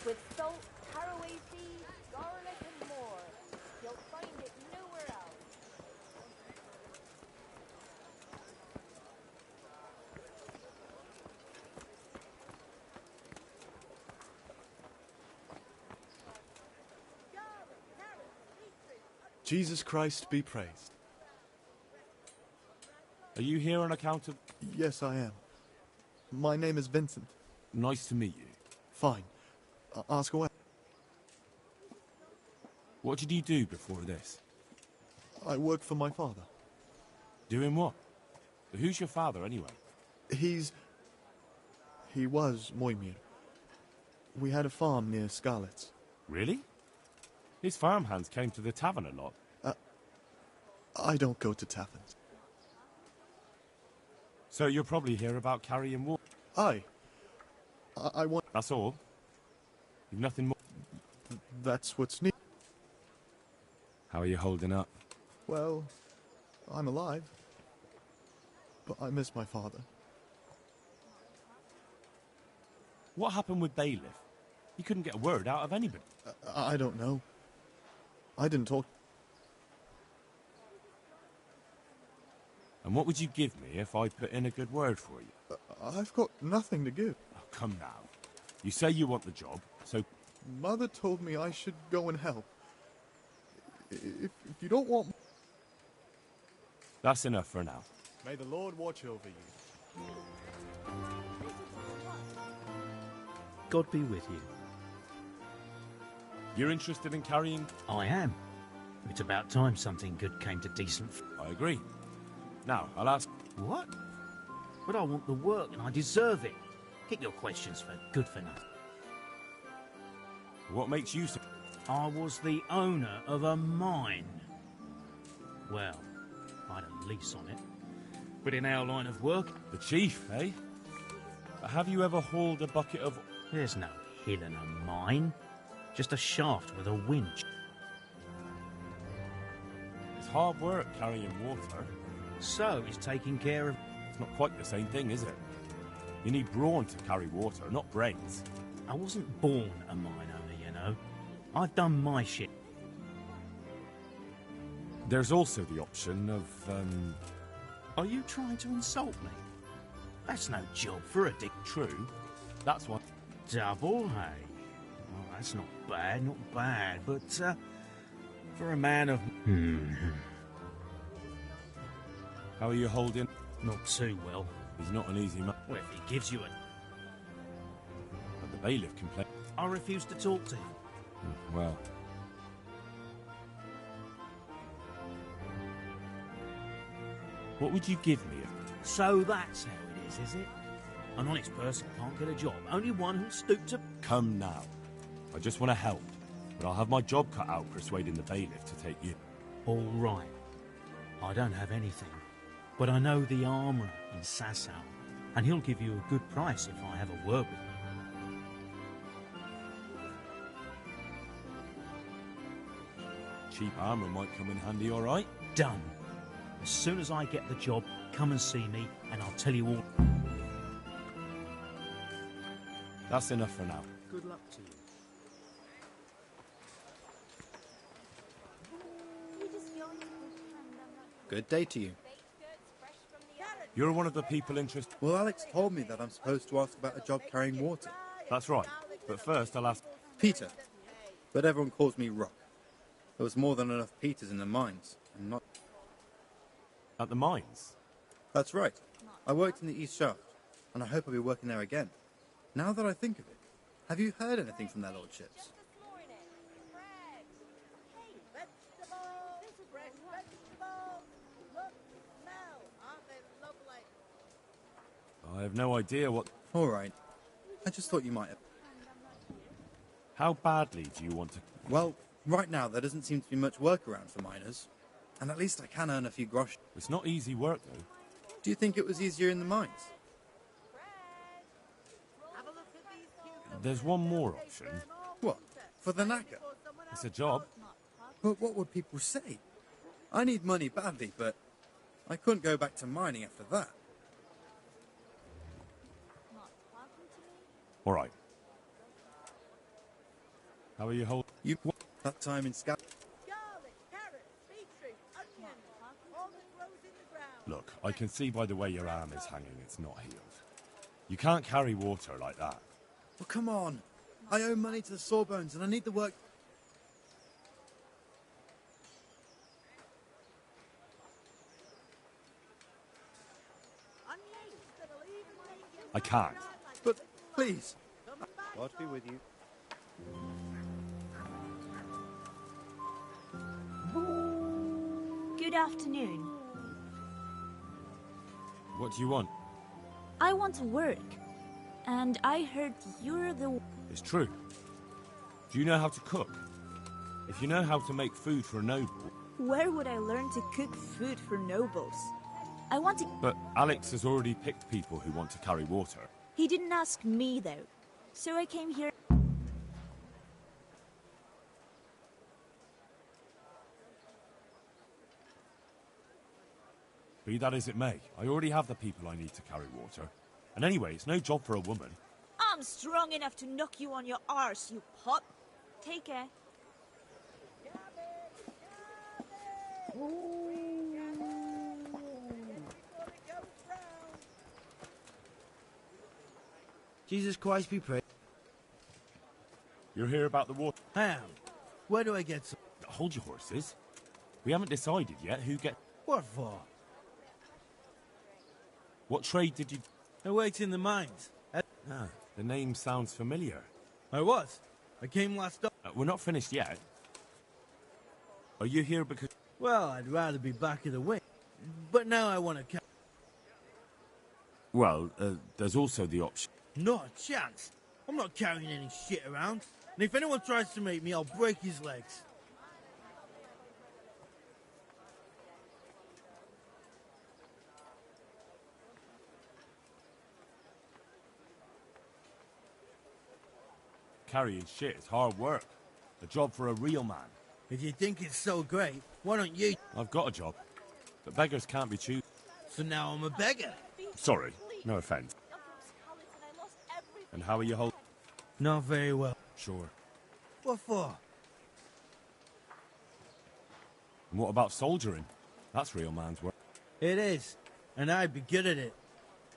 With salt, caraway seeds, garlic, and more. You'll find it nowhere else.
Jesus Christ be praised.
Are you here on account of...
Yes, I am. My name is Vincent.
Nice to meet you.
Fine. Ask away.
What did you do before this?
I work for my father.
Doing what? Who's your father, anyway?
He was Moimir. We had a farm near Scarlet's.
Really? His farmhands came to the tavern a lot.
I don't go to taverns.
So you're probably here about carrying water?
I want...
That's all? You've nothing more?
That's what's needed.
How are you holding up?
Well, I'm alive. But I miss my father.
What happened with Bailiff? He couldn't get a word out of anybody.
I don't know. I didn't talk...
And what would you give me if I put in a good word for you?
I've got nothing to give.
Oh, come now. You say you want the job, so...
Mother told me I should go and help. If you don't want...
That's enough for now.
May the Lord watch over you.
God be with you.
You're interested in carrying...
I am. It's about time something good came to decent...
I agree. Now, I'll ask...
What? But I want the work and I deserve it. Keep your questions for good for nothing.
What makes you so...
I was the owner of a mine. Well, I had a lease on it. But in our line of work...
The chief, eh? Have you ever hauled a bucket of...
There's no hill in a mine. Just a shaft with a winch.
It's hard work carrying water.
So is taking care of...
It's not quite the same thing, is it? You need brawn to carry water, not brains.
I wasn't born a mine owner, you know. I've done my shit.
There's also the option of,
Are you trying to insult me? That's no job for a dick.
True. That's what...
Double, hey? Well, that's not bad, but, for a man of...
How are you holding?
Not too well.
He's not an easy man.
Well, if he gives you a...
But the bailiff complained.
I refuse to talk to him.
Well... What would you give me?
So that's how it is it? An honest person can't get a job. Only one who'll stoop to...
Come now. I just want to help. But I'll have my job cut out persuading the bailiff to take you.
All right. I don't have anything. But I know the armourer in Sasau. And he'll give you a good price if I have a word with him.
Cheap armour might come in handy, all right?
Done. As soon as I get the job, come and see me, and I'll tell you all.
That's enough for now.
Good luck to you.
Good day to you.
You're one of the people interested...
Well, Alex told me that I'm supposed to ask about a job carrying water.
That's right. But first, I'll ask...
Peter. But everyone calls me Rock. There was more than enough Peters in the mines. I'm not...
At the mines?
That's right. I worked in the East Shaft, and I hope I'll be working there again. Now that I think of it, have you heard anything from their lordships?
I have no idea what...
All right. I just thought you might have...
How badly do you want to...
Well, right now there doesn't seem to be much work around for miners. And at least I can earn a few grosh.
It's not easy work, though.
Do you think it was easier in the mines?
There's one more option.
What? For the knacker?
It's a job.
But what would people say? I need money badly, but I couldn't go back to mining after that.
All right. How are you holding?
You... That time in Scout...
Look, I can see by the way your arm is hanging it's not healed. You can't carry water like that.
Well, come on. I owe money to the Sawbones and I need the work...
I can't.
But, please.
God be with you.
Good afternoon.
What do you want?
I want to work. And I heard you're the...
It's true. Do you know how to cook? If you know how to make food for a noble...
Where would I learn to cook food for nobles? I want to...
But Alex has already picked people who want to carry water.
He didn't ask me, though. So I came here...
Be that as it may, I already have the people I need to carry water. And anyway, it's no job for a woman.
I'm strong enough to knock you on your arse, you pup. Take care.
Jesus Christ be praised.
You're here about the water?
How? Where do I get some?
Hold your horses. We haven't decided yet who gets...
What for?
What trade did you...
I worked in the mines.
Ah, the name sounds familiar.
I was. I came last up.
We're not finished yet. Are you here because...
Well, I'd rather be back in the wing. But now I want to...
Well, there's also the option...
Not a chance. I'm not carrying any shit around. And if anyone tries to make me, I'll break his legs.
Carrying shit is hard work. A job for a real man.
If you think it's so great, why don't you...
I've got a job. But beggars can't be choosers.
So now I'm a beggar.
Sorry, no offence. And how are you holding?
Not very well.
Sure.
What for?
And what about soldiering? That's real man's work.
It is. And I'd be good at it.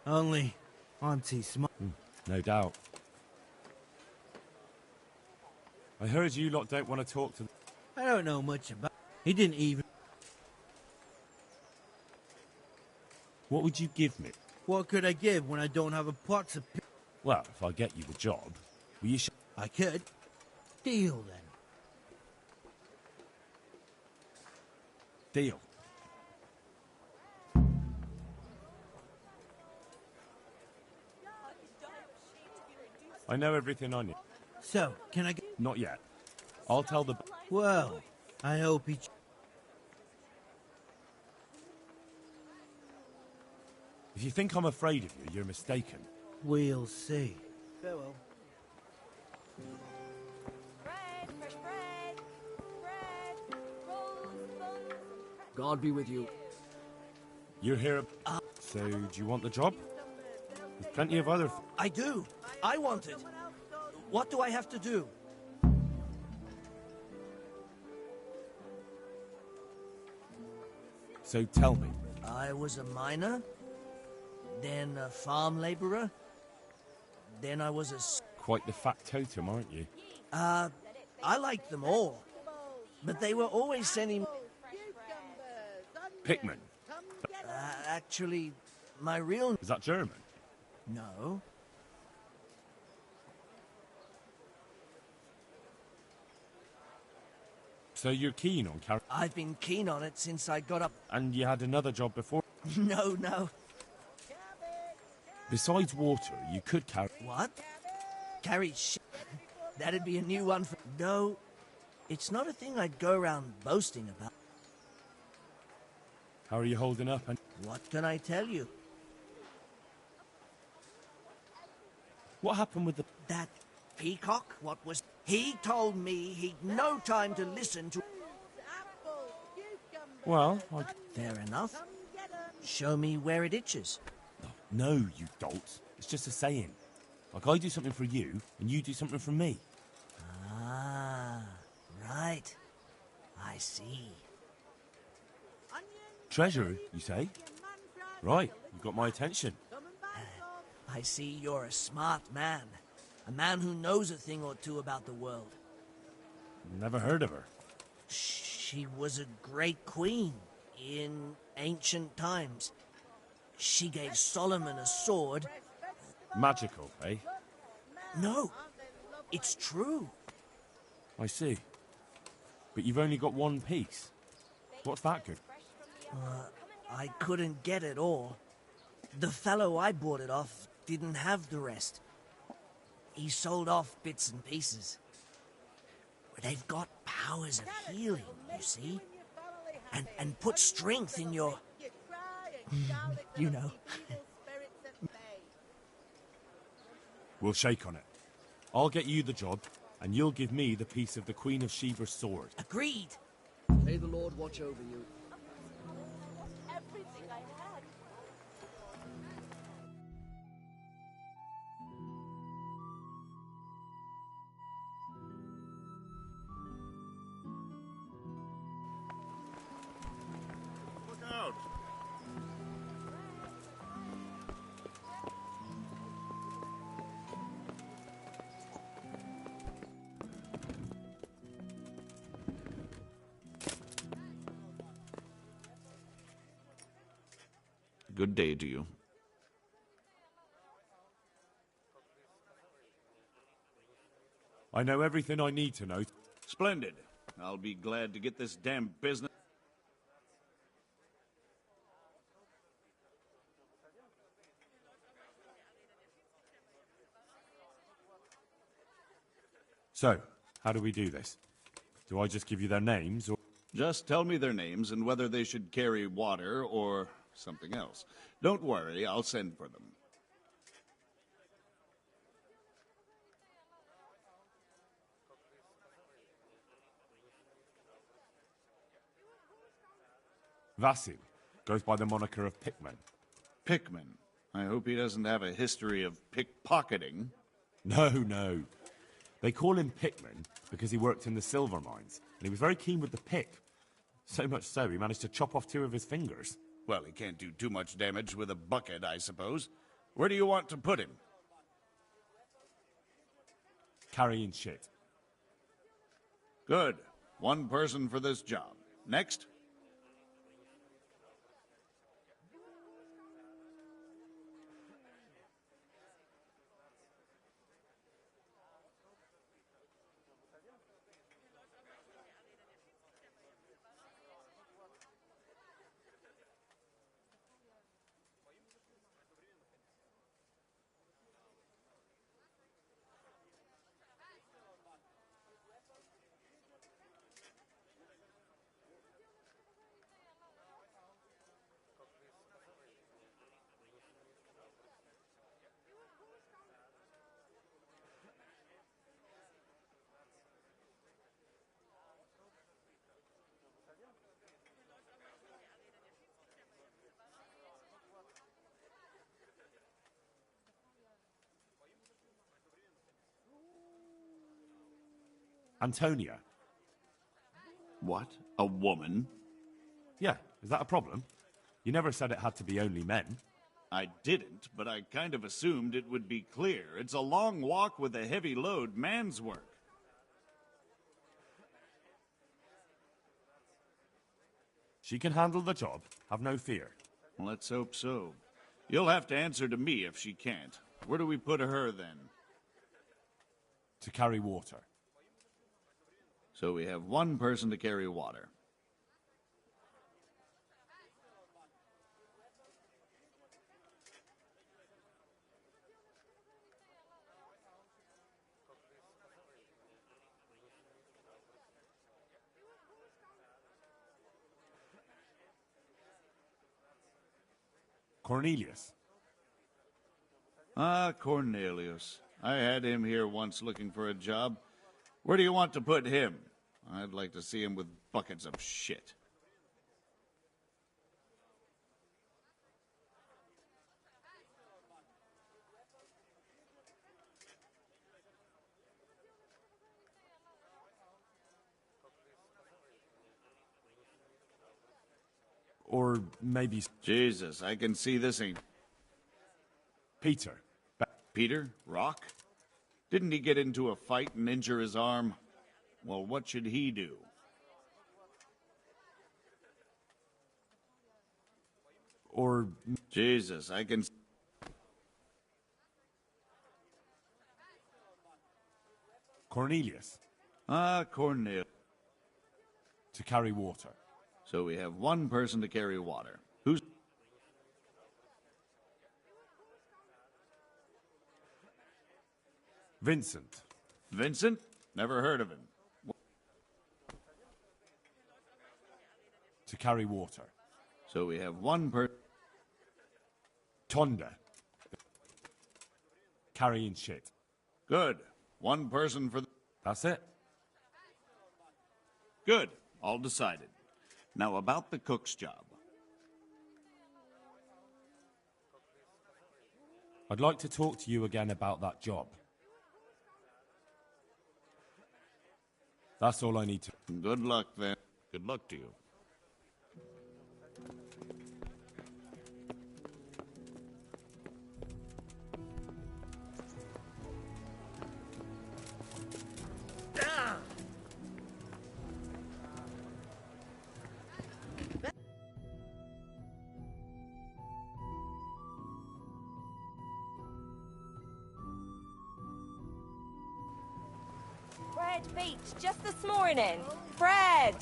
Only, I'm too smart.
No doubt. I heard you lot don't want to talk to...
I don't know much about... He didn't even...
What would you give me?
What could I give when I don't have a pot to pick?
Well, if I get you the job, will you...
I could. Deal, then.
Deal. I know everything I need.
So, can I get...
Not yet. I'll tell the...
Well, I hope he...
If you think I'm afraid of you, you're mistaken.
We'll see. Farewell.
Bread, fresh bread, bread, rolls, buns.
God be with you.
You're here... So, do you want the job? There's plenty of other...
I do. I want it. What do I have to do?
So tell me.
I was a miner, then a farm laborer, then I was a...
Quite the factotum, aren't you?
I liked them all, but they were always sending...
Pickman.
Actually, my real...
Is that German?
No.
So you're keen on carrying...
I've been keen on it since I got up...
And you had another job before?
No.
Besides water, you could carry...
What? Carry shit? That'd be a new one for... No, it's not a thing I'd go around boasting about.
How are you holding up? And
what can I tell you?
What happened with the...
That peacock? What was... He told me he'd no time to listen to...
Well,
Fair enough. Show me where it itches.
No, you dolt. It's just a saying. Like I do something for you, and you do something for me.
Ah, right. I see.
Treasure, you say? Right, you got my attention.
I see you're a smart man. A man who knows a thing or two about the world.
Never heard of her.
She was a great queen in ancient times. She gave Solomon a sword.
Magical, eh?
No, it's true.
I see. But you've only got one piece. What's that good?
I couldn't get it all. The fellow I bought it off didn't have the rest. He sold off bits and pieces. They've got powers of healing, you see? And put strength in your... you know.
We'll shake on it. I'll get you the job, and you'll give me the piece of the Queen of Sheba's sword.
Agreed.
May the Lord watch over you.
Everything I had.
Look out!
Good day to you.
I know everything I need to know. Splendid.
I'll be glad to get this damn business.
So, how do we do this? Do I just give you their names, or...?
Just tell me their names and whether they should carry water or something else. Don't worry, I'll send for them.
Vasil goes by the moniker of Pickman.
Pickman? I hope he doesn't have a history of pickpocketing.
No. They call him Pickman because he worked in the silver mines, and he was very keen with the pick. So much so, he managed to chop off 2 of his fingers.
Well, he can't do too much damage with a bucket, I suppose. Where do you want to put him?
Carrying shit.
Good. 1 person for this job. Next.
Antonia.
What? A woman?
Yeah, is that a problem? You never said it had to be only men.
I didn't, but I kind of assumed it would be clear. It's a long walk with a heavy load, man's work.
She can handle the job, have no fear.
Let's hope so. You'll have to answer to me if she can't. Where do we put her, then?
To carry water.
So we have 1 person to carry water.
Cornelius.
Ah, Cornelius. I had him here once looking for a job. Where do you want to put him? I'd like to see him with buckets of shit.
Or maybe...
Jesus, I can see this ain't...
Peter.
Peter? Rock? Didn't he get into a fight and injure his arm? Well, what should he do?
Or...
Jesus, I can...
Cornelius.
Ah, Cornelius.
To carry water.
So we have 1 person to carry water. Who's...
Vincent.
Vincent? Never heard of him.
To carry water.
So we have 1 person...
Tonda. Carrying shit.
Good. 1 person for...
That's it.
Good. All decided. Now about the cook's job.
I'd like to talk to you again about that job. That's all I need to...
Good luck, then.
Good luck to you.
dead bait just this morning. Bread!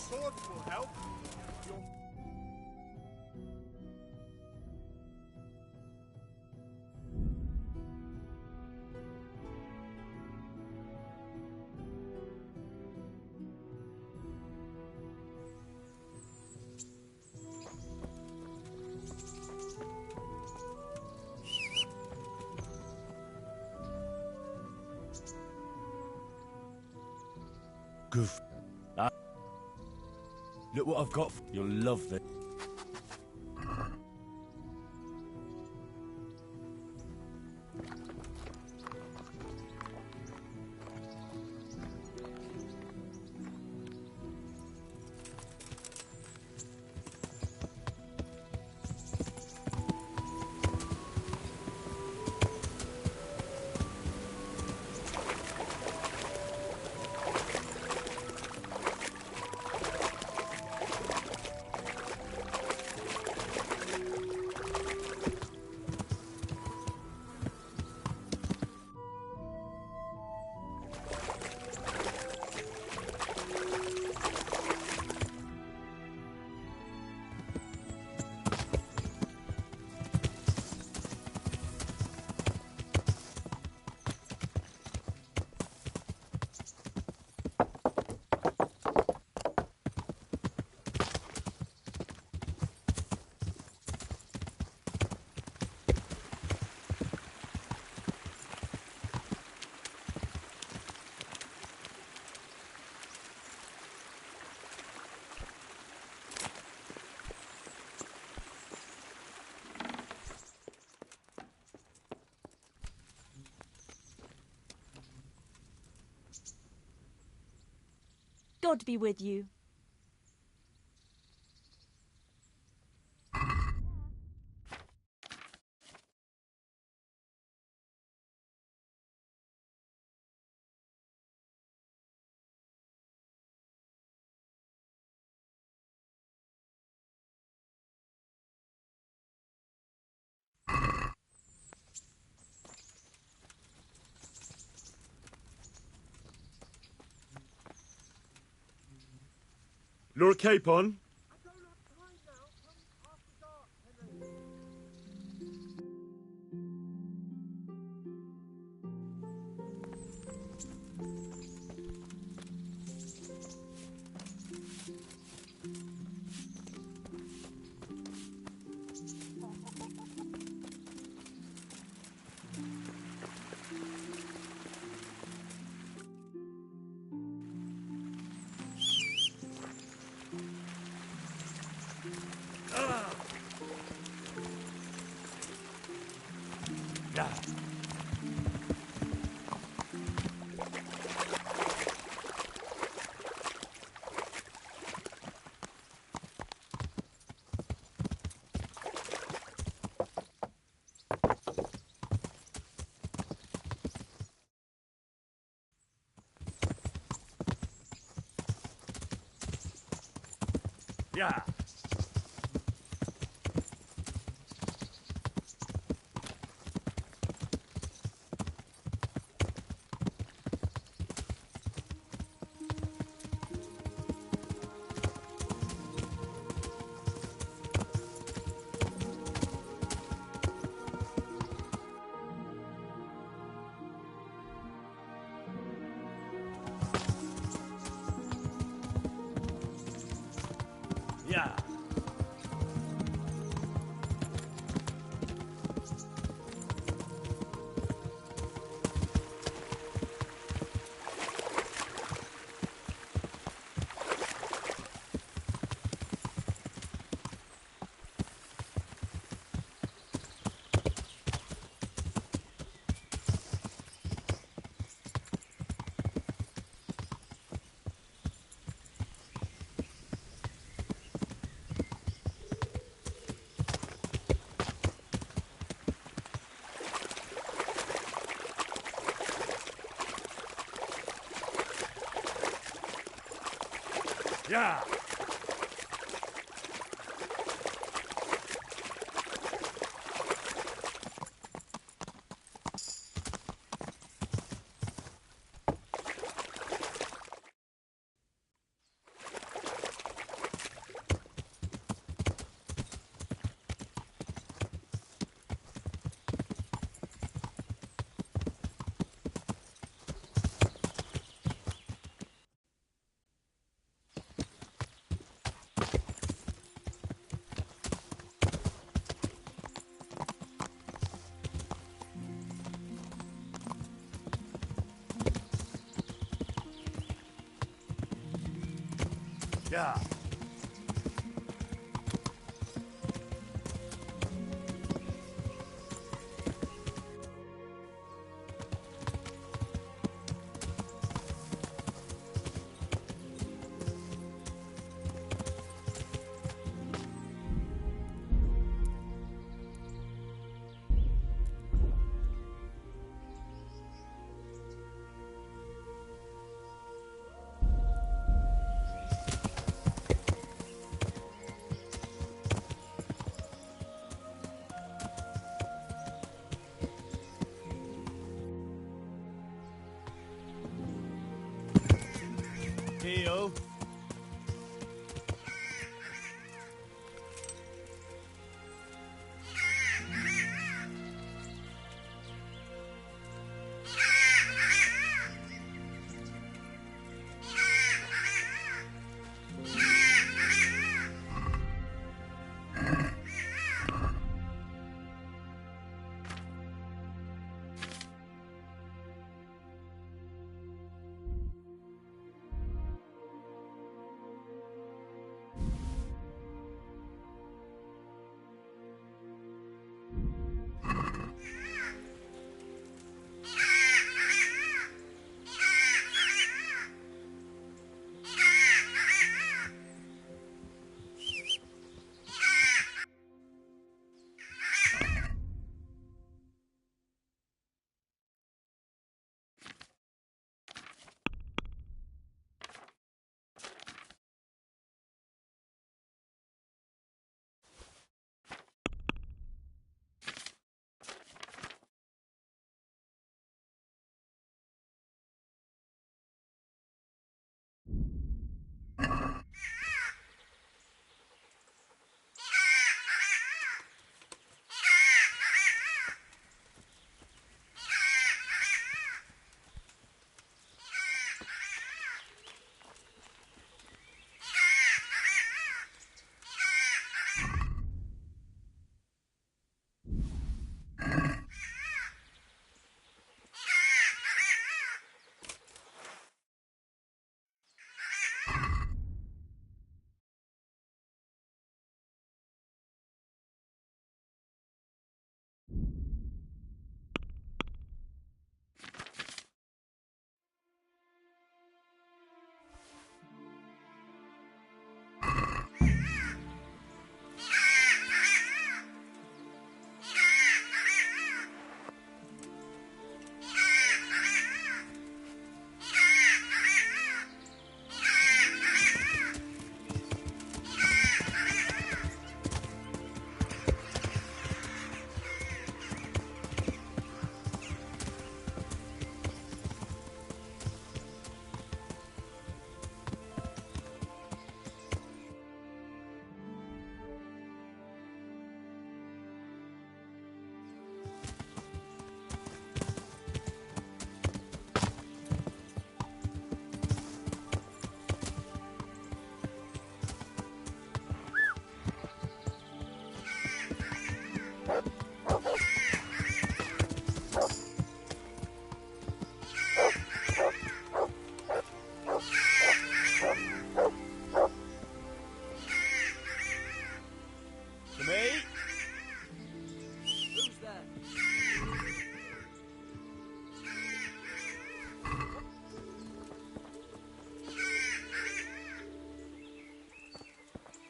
Goof. Look what I've got. You'll love this.
God be with you.
Lord Capon? Yeah. Yeah. Yeah.
Yeah. Heyo.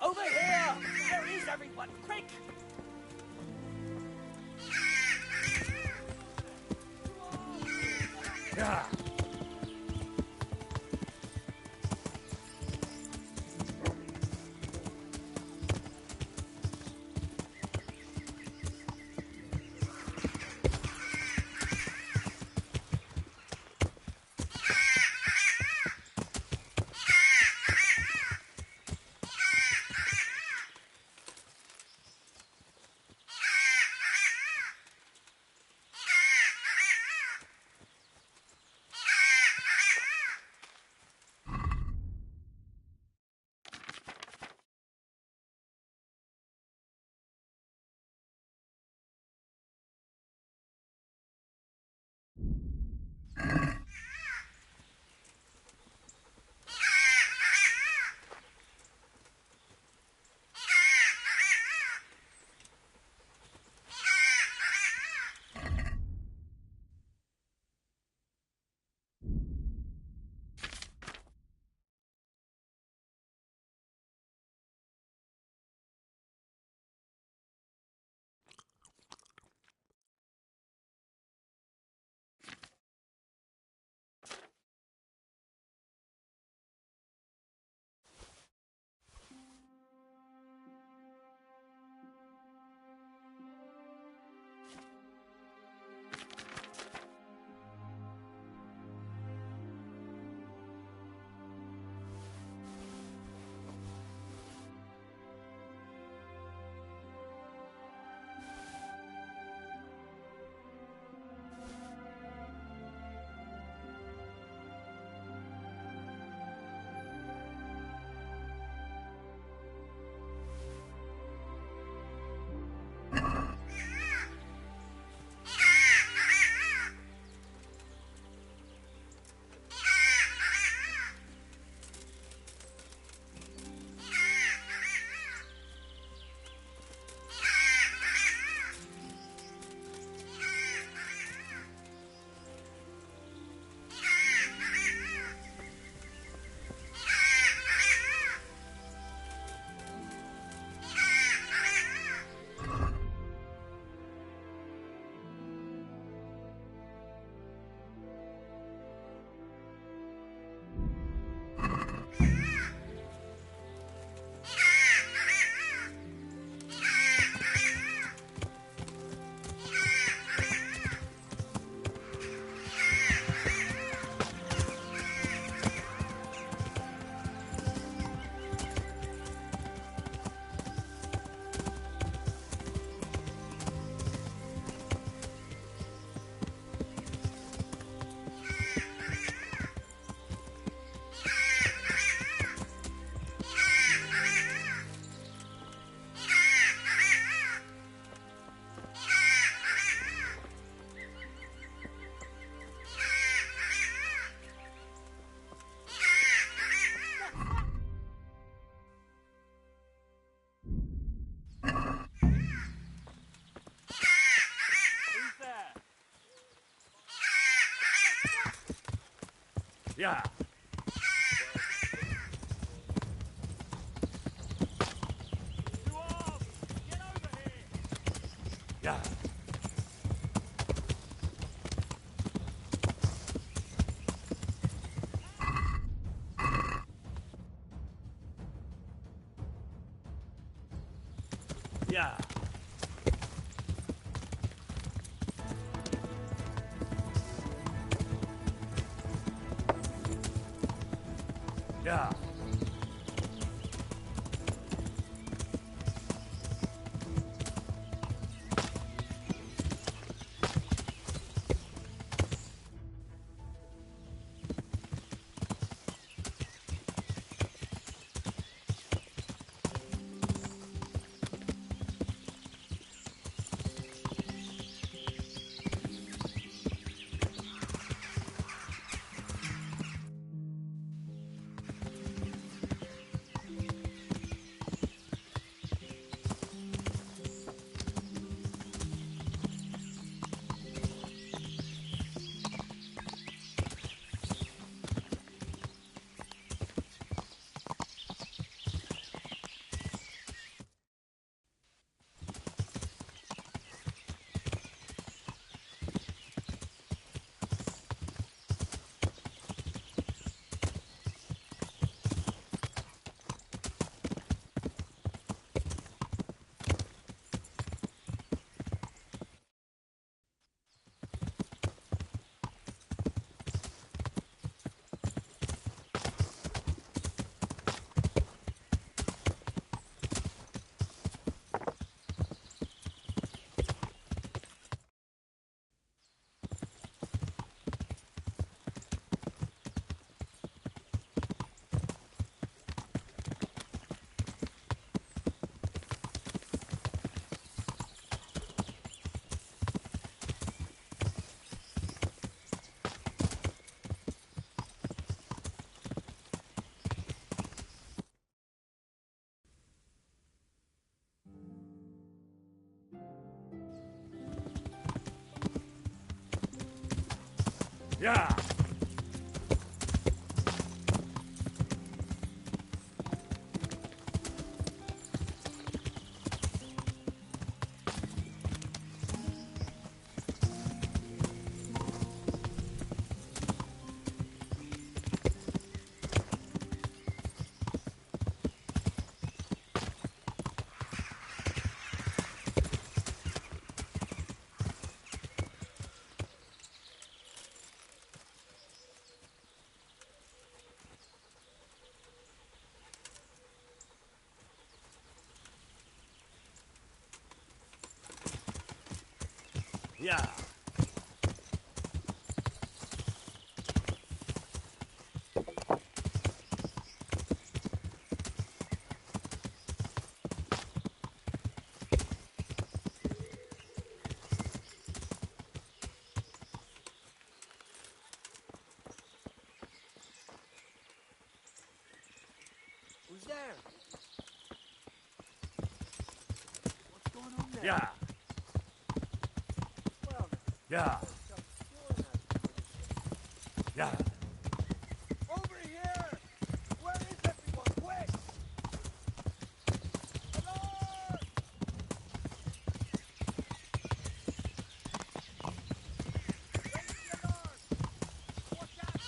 Over here! Where is everyone? Quick!
Yeah.
Yeah. Yeah. Yeah. Yeah. Yeah. Yeah.
Who's there? What's going on there?
Yeah.
Well,
Yeah. Yeah.
over here! Where is everyone? Quick! Alert! Raise the alarm! Watch out!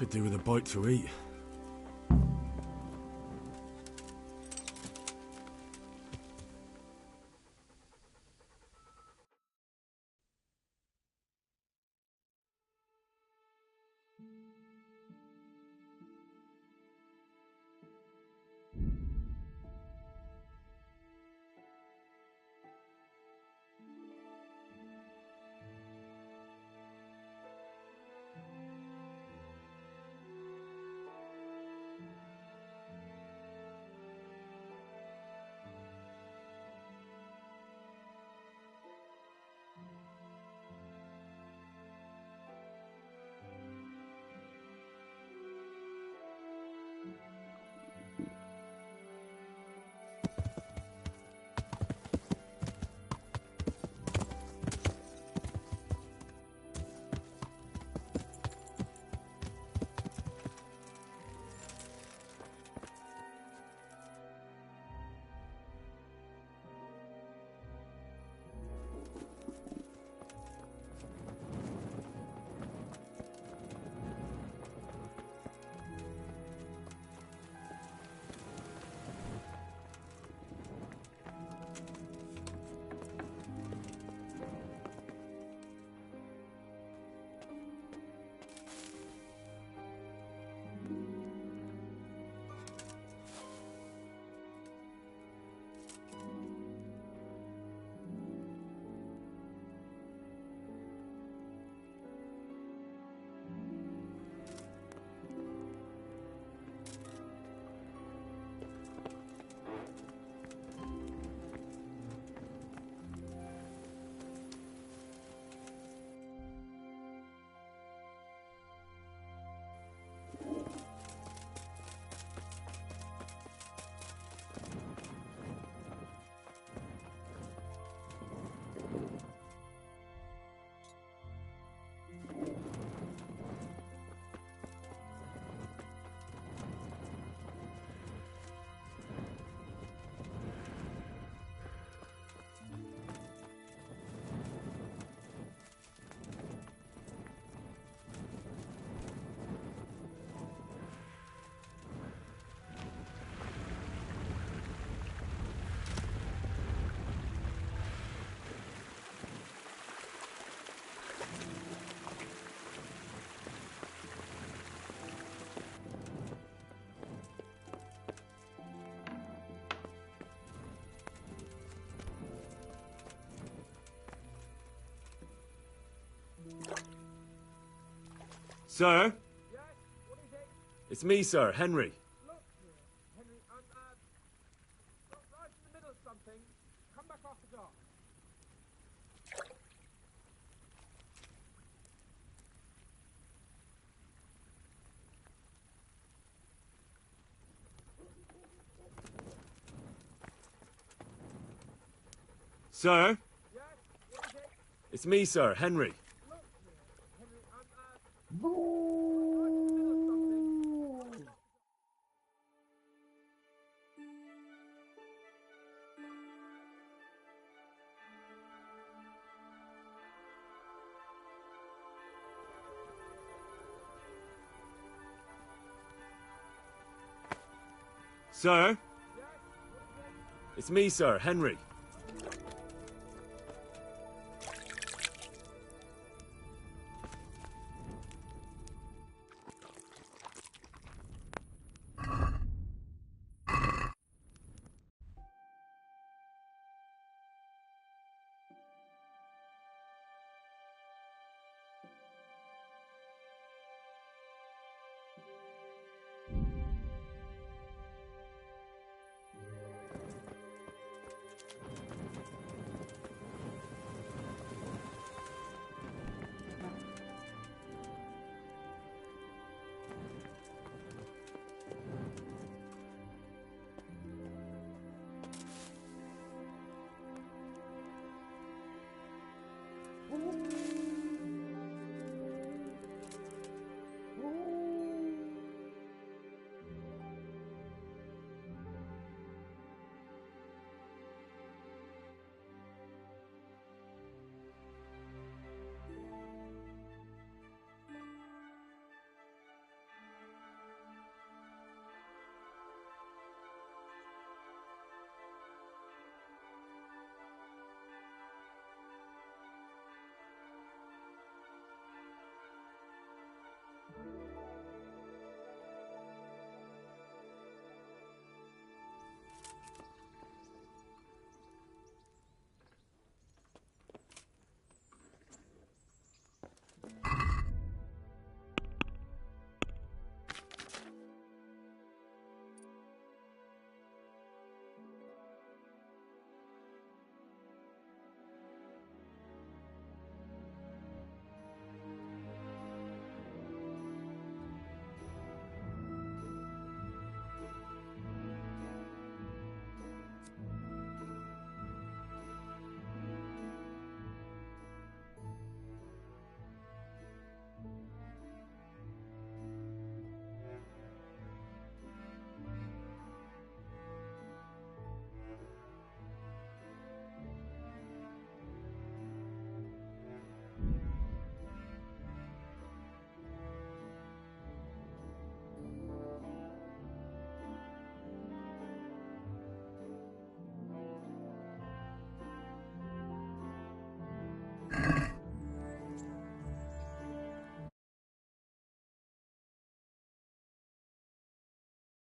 Could do with a bite to eat. Sir? Yes, what is it? It's me, sir, Henry.
Look here, Henry, I'm, right in the middle of something. Come back after dark.
Sir?
Yes, what is it?
It's me, sir, Henry.
Look here, Henry, I'm, right in the middle of something.
Sir? It's me, sir, Henry.